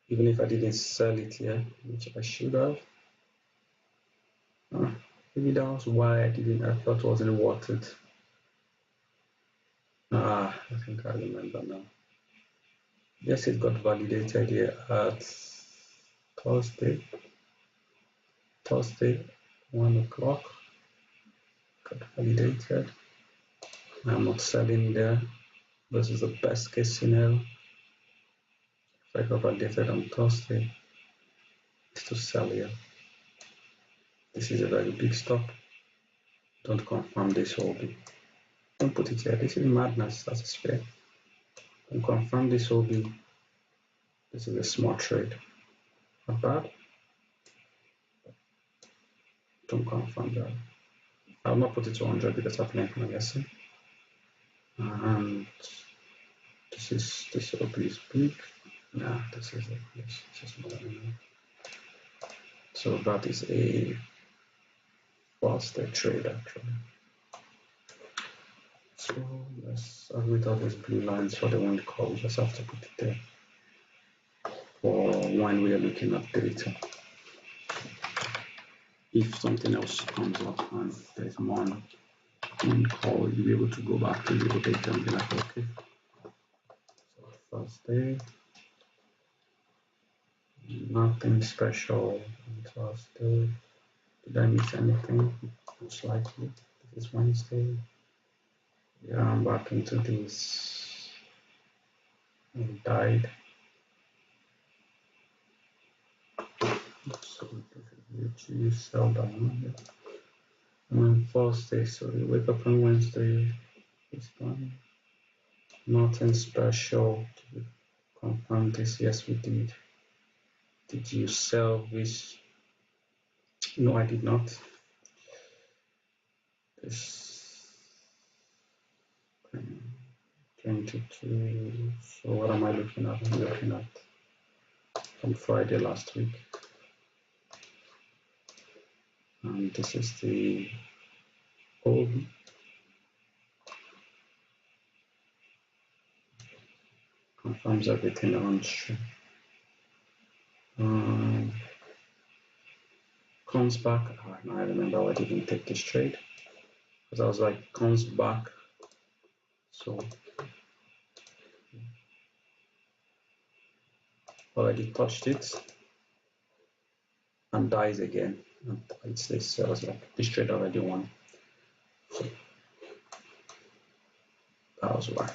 even if I didn't sell it here, which I should have, maybe that was why I thought it wasn't worth it. I think I remember now. Yes, it got validated here at Thursday, 1 o'clock. Got validated. I'm not selling there. This is the best case scenario. If I got validated on Thursday, it's to sell here. This is a very big stop. Don't confirm this OB. Don't put it here. This is madness. That is fair. Don't confirm this OB. This is a small trade. Not bad. Don't confirm that. I'll not put it to 100 because I've learned my lesson. And this OP is big. Nah, this is it. This is just more than enough. So that is a faster trade actually. So let's with all these blue lines for the wind call. We just have to put it there for when we are looking at data. If something else comes up and there's one wind call, you'll be able to go back to the data and be like, okay. So first day, nothing special. Thursday. Did I miss anything? Most likely. This is Wednesday. Yeah, I'm back into this. And died. So you sell down. And on Thursday, so you wake up on Wednesday. It's done. Nothing special. Did we confirm this? Yes, we did. Did you sell this? No, I did not. This 22. So what am I looking at? I'm looking at from Friday last week. And this is the old confirms everything around stream. Comes back. Now I remember why I didn't take this trade because I was like, comes back. So already touched it and dies again. And it's this. So I was like, this trade already won. So that was why.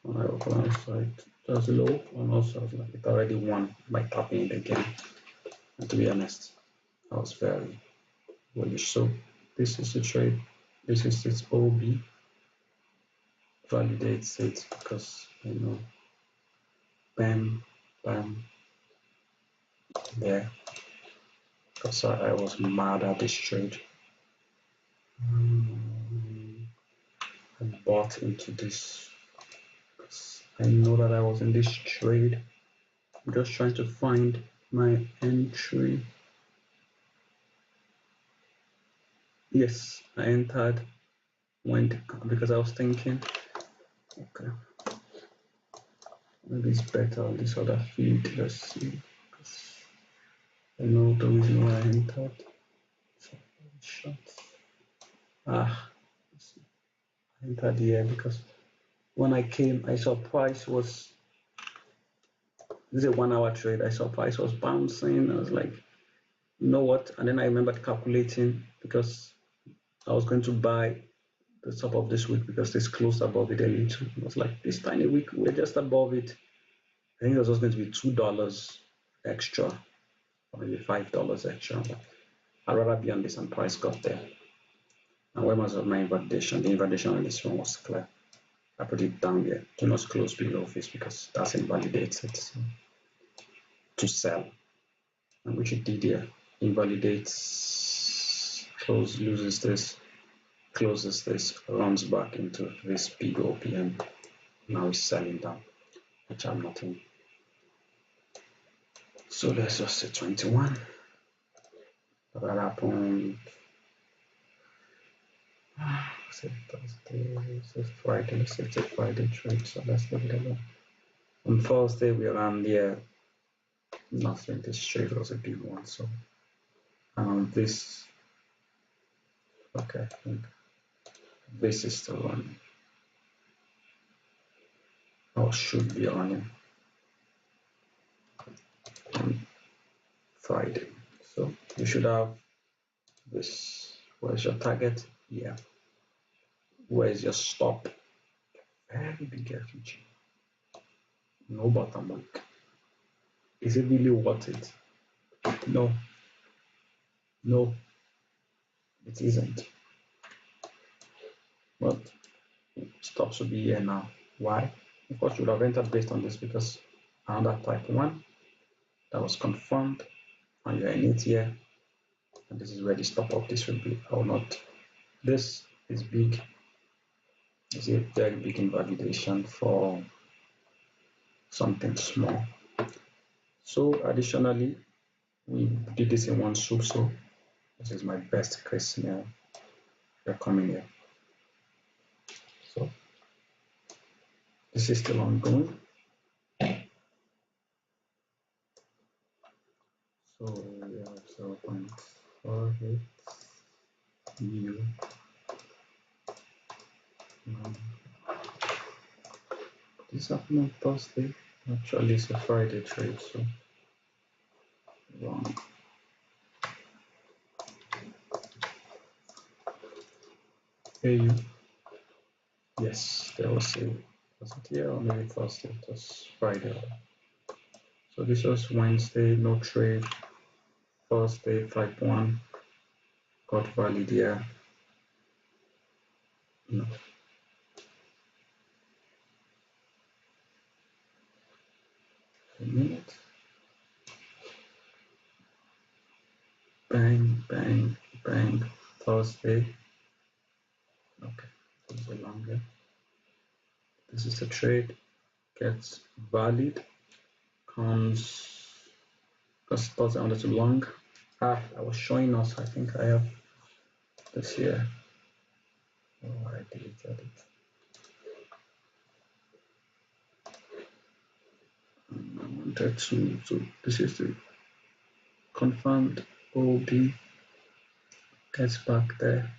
When I open my site, just low, and also I was like, it already won by tapping it again. And to be honest, I was very bullish. So this is the trade. This is its OB. Validates it because you know, bam, bam, there. Because I was mad at this trade. I bought into this because I know that I was in this trade. I'm just trying to find my entry. Yes, I entered when because I was thinking, okay, maybe it's better on this other feed. Let's see. I know the reason why I entered. I entered here because when I came, I saw price was, this is a 1 hour trade. I saw price was bouncing. I was like, you know what? And then I remembered calculating because I was going to buy the top of this week because this closed above it a little. I was like, this tiny week, we're just above it. I think it was just going to be $2 extra, or maybe $5 extra. But I'd rather be on this, and price got there. And when was my invalidation? The invalidation on this one was clear. I put it down here. Do not close below this because that invalidates it. So, to sell, and which it did here. Invalidates, close, loses this, closes this, runs back into this big OP, and now it's selling down, which I'm not in. So let's just say 21. That happened. Say Thursday, it's Friday. Let's say it's a Friday trade, so let's leave it alone. On Thursday, we ran there. Nothing. This trade was a big one, so this. Okay, I think this is still running, or should be running on Friday. So you should have this. Where's your target? Yeah. Where's your stop? Very big FEG. No bottom week. Is it really worth it? No. No, it isn't. But stops will be here now. Why? Of course, you would have entered based on this because another type 1 that was confirmed, and you're in it here, and this is where the stop of this will be. I will not. This is big. It's a very big invalidation for something small. So additionally, we did this in one soup, so this is my best case scenario. They're coming here. So this is still ongoing. So we have 0.48 EU. This happened on Thursday. Actually, it's a Friday trade, so wrong. AU. Yes, there was it here or maybe Thursday? It was Friday. So this was Wednesday, no trade. Thursday, type 1, got valid here. No. A minute. Bang, bang, bang. Thursday. Okay, this is a longer. This is the trade. Gets valid. Comes. Because Thursday I wanted to long. I was showing us. I think I have this here. Oh, I deleted it. I wanted to. So this is the confirmed OB. Gets back there.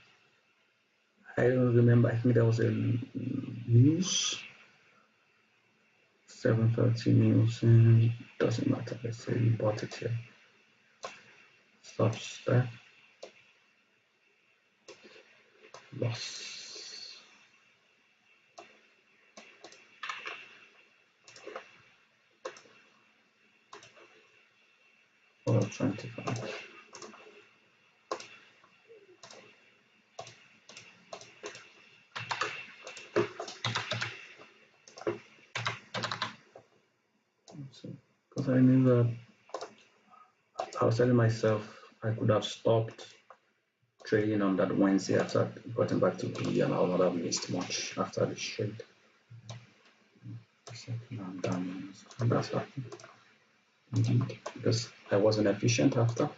I don't remember. I think there was a news. 7:30 news, and doesn't matter. Let's say we bought it here. Stops there. Loss. For 25. Because I knew that I was telling myself I could have stopped trading on that Wednesday after getting back to B, and I would not have missed much after the trade. Now I'm done, and that's happened. Indeed, because I wasn't efficient after.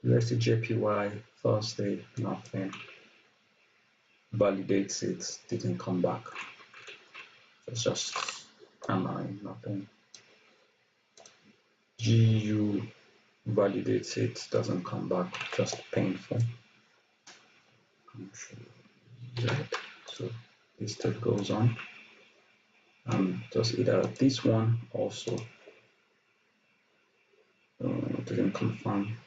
Let's see JPY Thursday, nothing. Validates it, didn't come back. It's just annoying, nothing. GU validates it, doesn't come back, just painful. Control Z. So this step goes on. Just either this one also didn't confirm.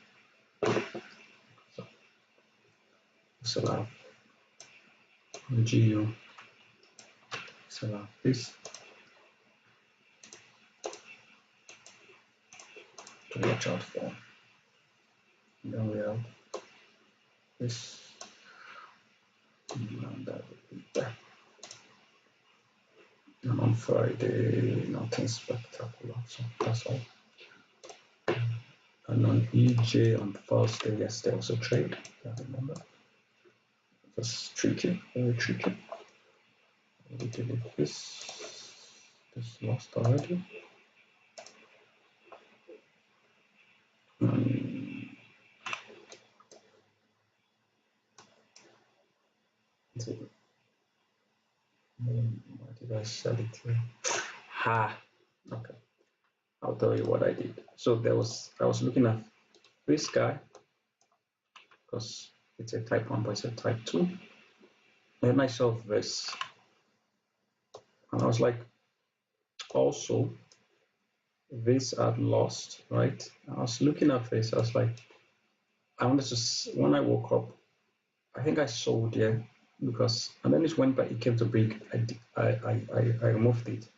So have GU. So have this. To watch out for. And then we have this. And that will be there. And on Friday, nothing spectacular. So that's all. And on EJ on Thursday, yes, there was a trade. I remember. It was tricky, very tricky. We delete this. This lost already. Why did I sell it here? Okay. I'll tell you what I did. So I was looking at this guy because it's a type 1, but it's a type 2. And I saw this. And I was like, also, this had lost, right? I was looking at this. I was like, I wanted to, when I woke up, I think I sold here because, and then it went back, it came to big. I removed it.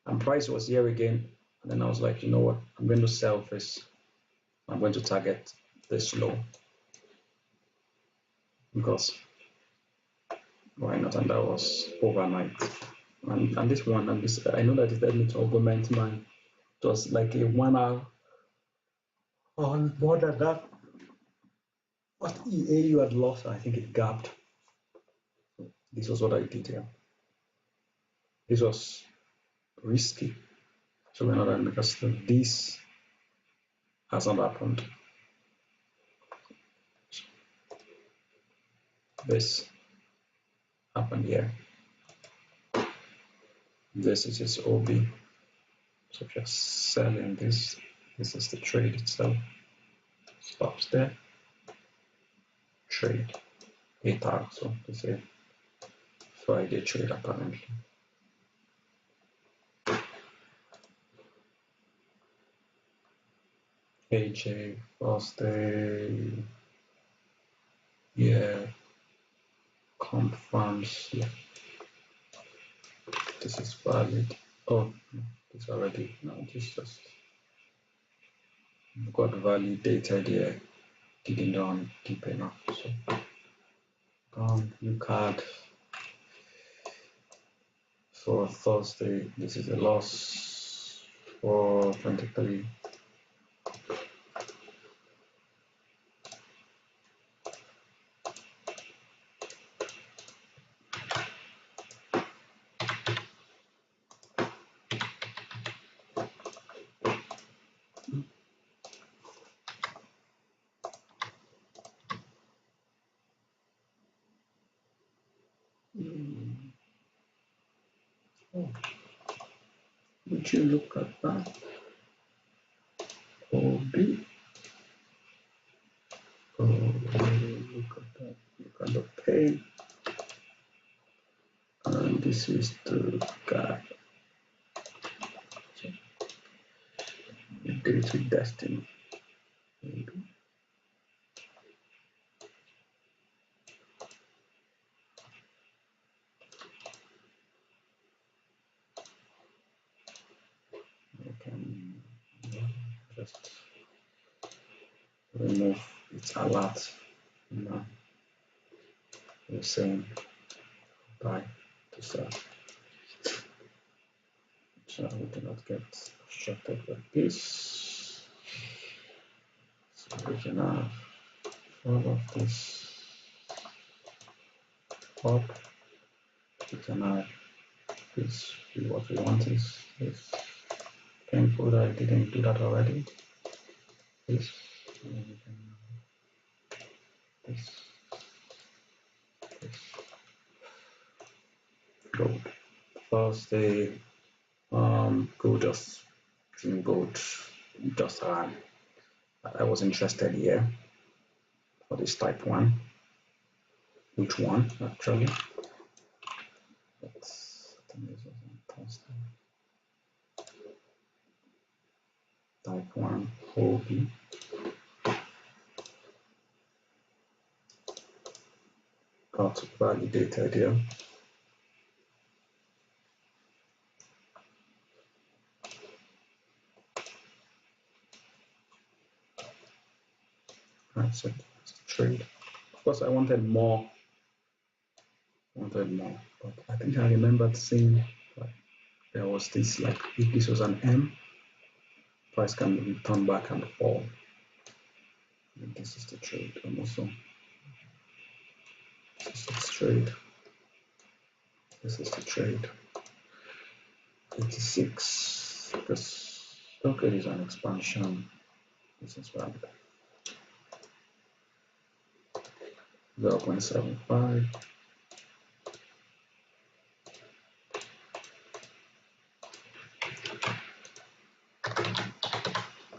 And price was here again. And then I was like, you know what? I'm going to sell this. I'm going to target this low because Why not? And that was overnight. And this one, and this, I know that it led me to augment mine. It was like a 1 hour on more than that. What EA you had lost, I think it gapped. This was what I did here. This was risky. So we're not going to because this has not happened. This happened here. This is its OB. So if you're selling this, this is the trade itself. Stops there. Trade. A tag. So this is a Friday trade apparently. AJ Thursday. Yeah. Confirms. Yeah. This is valid. Oh, no, this already. No, this just got validated here. Didn't run deep enough. So, new card for Thursday. This is a loss for 23. Oh, would you look at that? OB. Oh, look at that. Look at the pay. And this is the guy. So, Dates with Destiny. Maybe. I can just remove its alert. Now we're saying buy to sell. So we do not get distracted like this. So we can have all of this up. We can have this. What we want is this. Painful that I didn't do that already. This. And we can have this. This. Gold. Thursday. Gold just gold just ran. I was interested here for this type 1. Which one actually? But I think this was on Thursday. Type 1 OB. Got validated here. That's it. That's the trade. Of course, I wanted more. But I think I remembered seeing like there was this like if this was an M, price can turn back and fall. And this is the trade. And also, this is the trade. This is the trade. 86. Because okay, is an expansion. This is valid. 0.75.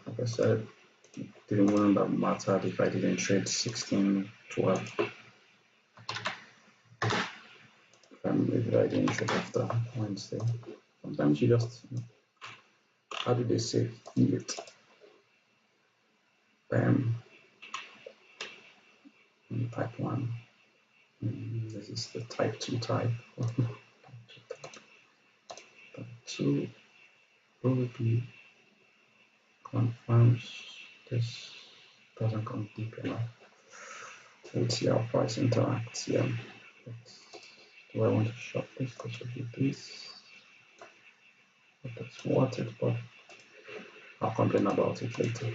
Like I said, didn't wouldn't have mattered if I didn't trade 16, 12. If I didn't trade after Wednesday. Sometimes you just, how do they say, feel it? Bam. Type 1. This is the type 2 type. Type 2 probably confirms this doesn't come deep enough. Let's see how price interacts here. Do I want to short this? I should do this. But that's worth it, but I'll complain about it later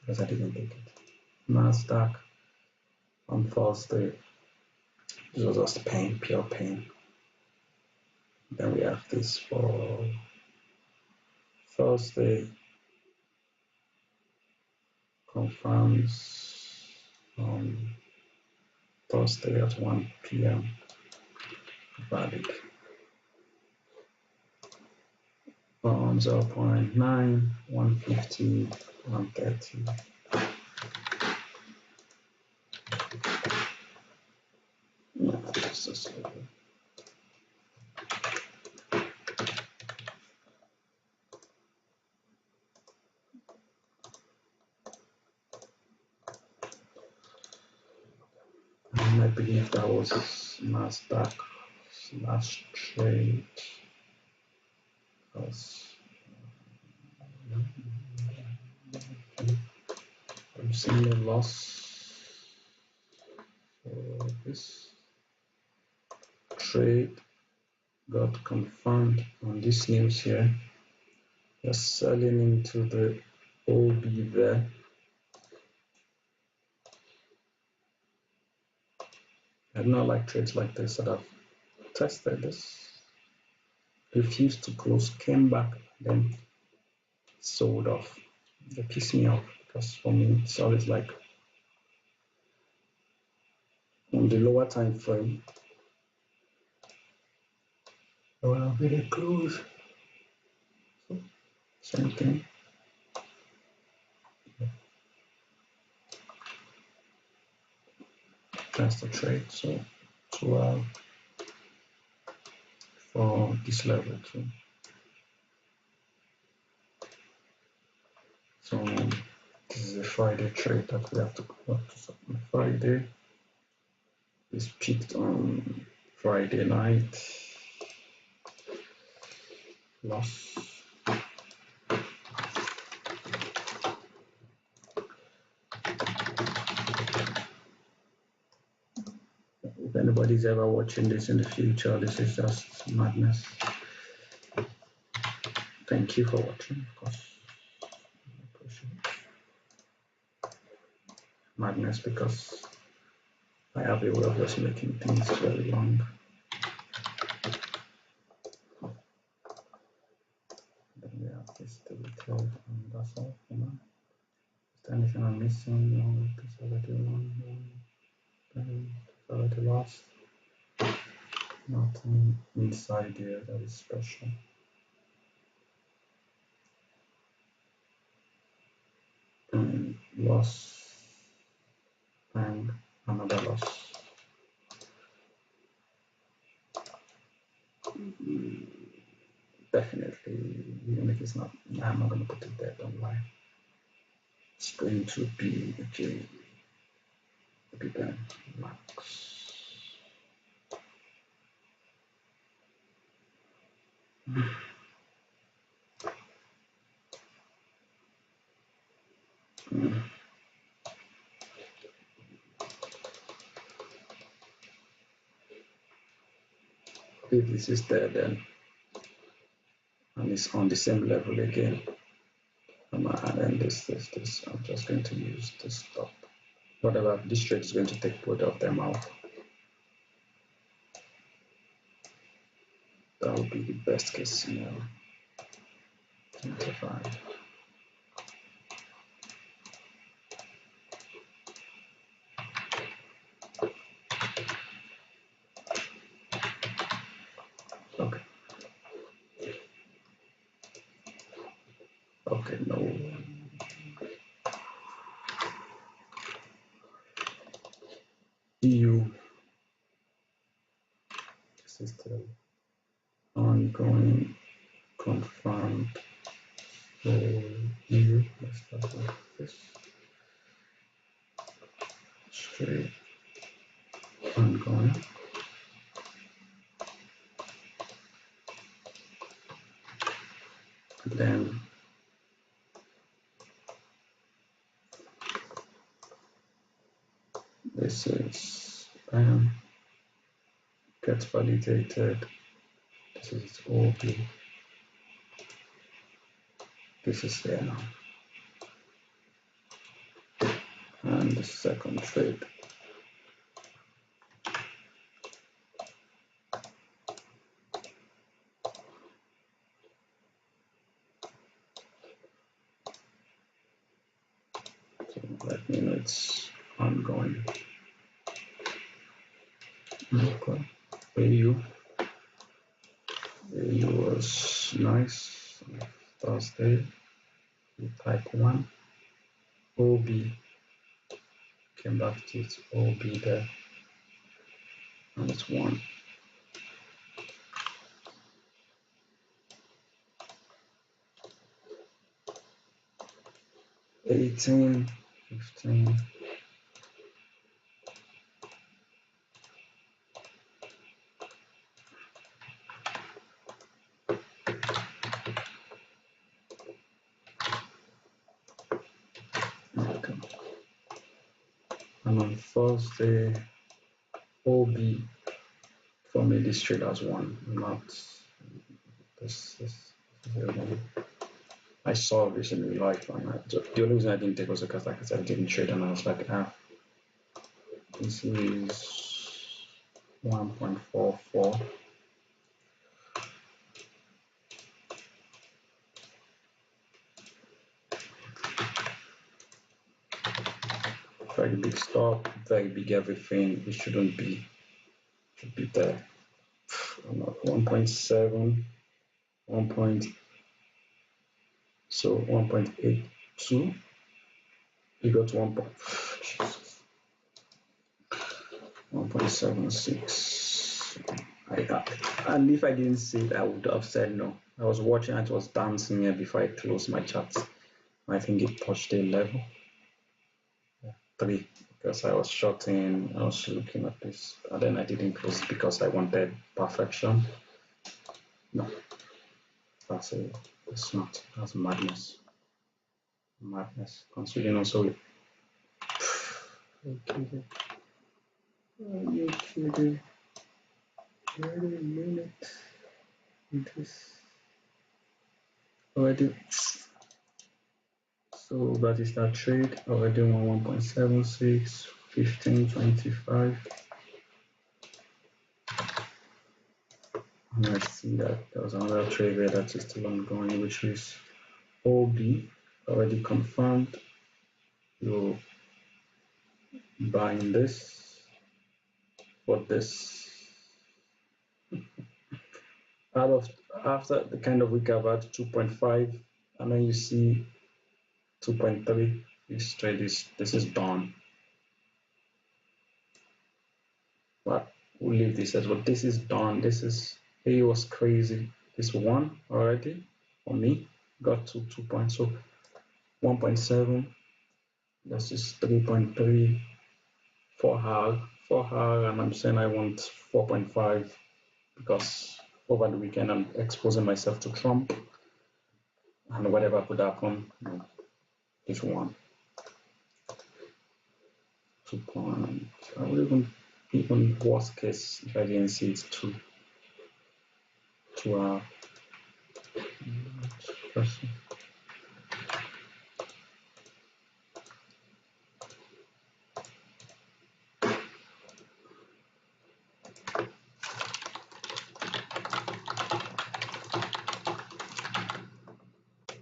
because I didn't take it. Nasdaq on Thursday. This was just pain, pure pain. Then we have this for Thursday. Confirms on Thursday at 1 p.m. valid. On 0.9, 150, 130. No, this is slow. And I believe that was Nasdaq slash trade. I'm seeing a loss for this trade. Got confirmed on this news here. They're selling into the OB there. I do not like trades like this that I've tested this. Refused to close, came back, then sold off. They piss me off because for me it's always like on the lower time frame. Well, they close. So, same thing. That's the trade. So 12 for this level too. So this is a Friday trade that we have to go up to. So on Friday is peaked on Friday night. Loss. If anybody's ever watching this in the future, this is just madness. Thank you for watching, of course. I appreciate it. Madness because I have a way of just making things very long. Then we have this to be told, and that's all for now. Is there anything I'm missing? No, this already won. This already lost. Nothing inside here that is special. And loss and another loss. Definitely, even if it's not, I'm not going to put it there, don't lie. It's going to be okay. Then max. If this is there, then and it's on the same level again, and then this. I'm just going to use this stop. Whatever this trade is going to take both of them out. That would be the best case scenario. 25. Okay. Okay, no. EU. This is still ongoing, confirmed for EU. Let's start with this. Straight ongoing. Then this is okay, gets validated. This is OB. This is there now. And the second trade. So let me know it's ongoing. Okay. AU was nice. Thursday. Type 1. OB came back to its OB there. And it's 1. 18, 15. Okay. And on Thursday, OB for me this trade as 1, not this I saw this in real life, and the only reason I didn't take was because, like I said, I didn't trade, and I was like, this is 1.44. Very big stop, very big everything. It shouldn't be, should be there. 1.7, 1.82. You got 1.76. And if I didn't see it, I would have said no. I was watching, it was dancing here before I closed my charts. I think it touched a level. 3, because I was shorting, I was looking at this, and then I didn't close because I wanted perfection. No, that's madness. Madness. Considering also it. Okay. Are you kidding? Wait a minute. This already. So that is that trade already on 1.76, 15.25. And I see that there was another trade there that is still ongoing, which is OB already confirmed. You're buying this for this. After the kind of week I've had 2.5, and then you see 2.3. This trade this is done. But we'll leave this as well. This is done. It was crazy. This 1 already for me got to 2 points. So 1.7. This is 3.3 for her, and I'm saying I want 4.5 because over the weekend I'm exposing myself to Trump, and whatever could happen, this 1. 2 points. I would even worst case if I didn't see it 2.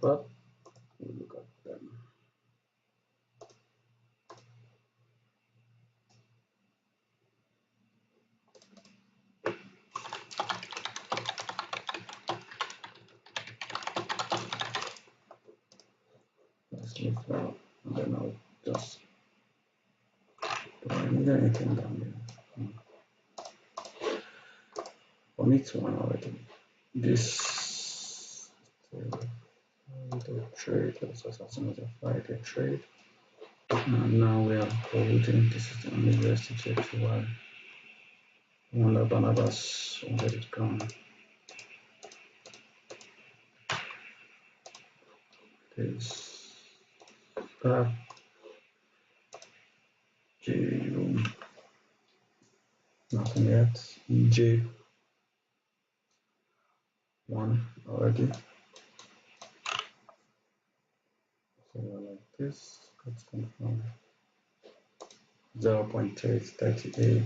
But we'll look at them. Let's leave that, and then I'll just do I need anything down there? For me, it's 1 already. This the trade, let's just as soon as a Friday trade. And now we are holding. This is the only USD trade to why wonder Barnabas wanted it gone. This GU, nothing here. get EJ1 already. So like this, let's confirm 0.838.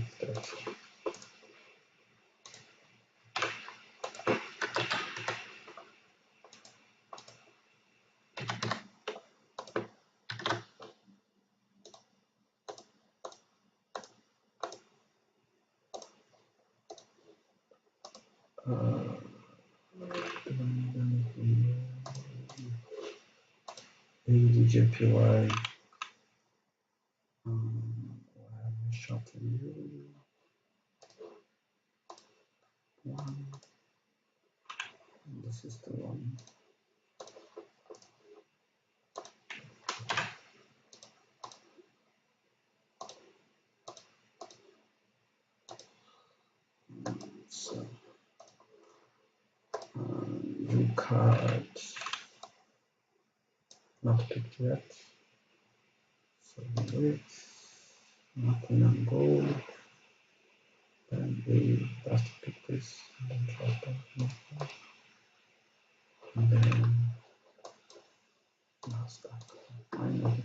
ADJPY shorten you one. This is the one. So you card not picked yet. So wait, nothing on gold. Then we have to pick this and then drop that. And then Nasdaq. Finally.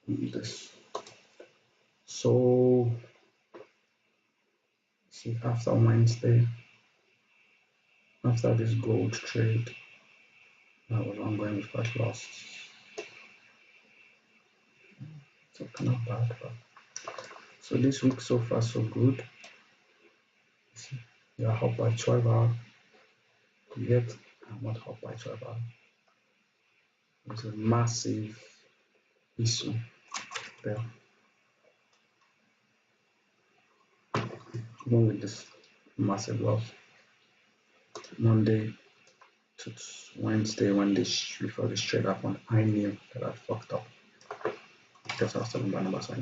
This. So see, after Wednesday, after this gold trade that was ongoing with first loss, so not bad, but so this week so far so good. See, you are up by 12 hours, yet I'm not up by 12 hours. There's a massive issue there. Even with this massive loss, Monday to Wednesday when before this trade happened, I knew that I fucked up because I was talking about numbers. I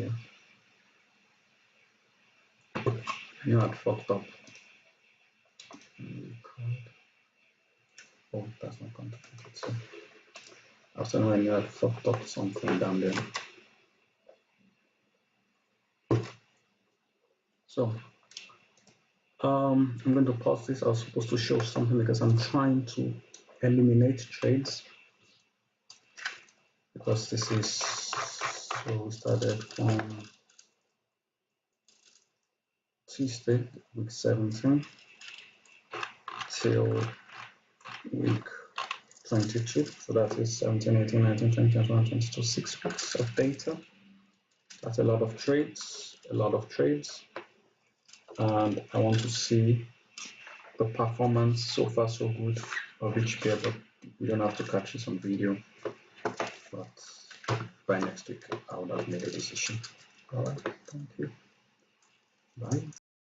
knew I'd fucked up. Oh, that's not complicated. So after I knew I'd fucked up something down there. So I'm going to pause this. I was supposed to show something because I'm trying to eliminate trades because this is, so we started from Tuesday, week 17 till week 22. So that is 17, 18, 19, 20, 21, 22, 6 weeks of data. That's a lot of trades, and I want to see the performance so far so good of each pair, but we don't have to catch this on video. But by next week, I would have made a decision. All right, thank you. Bye.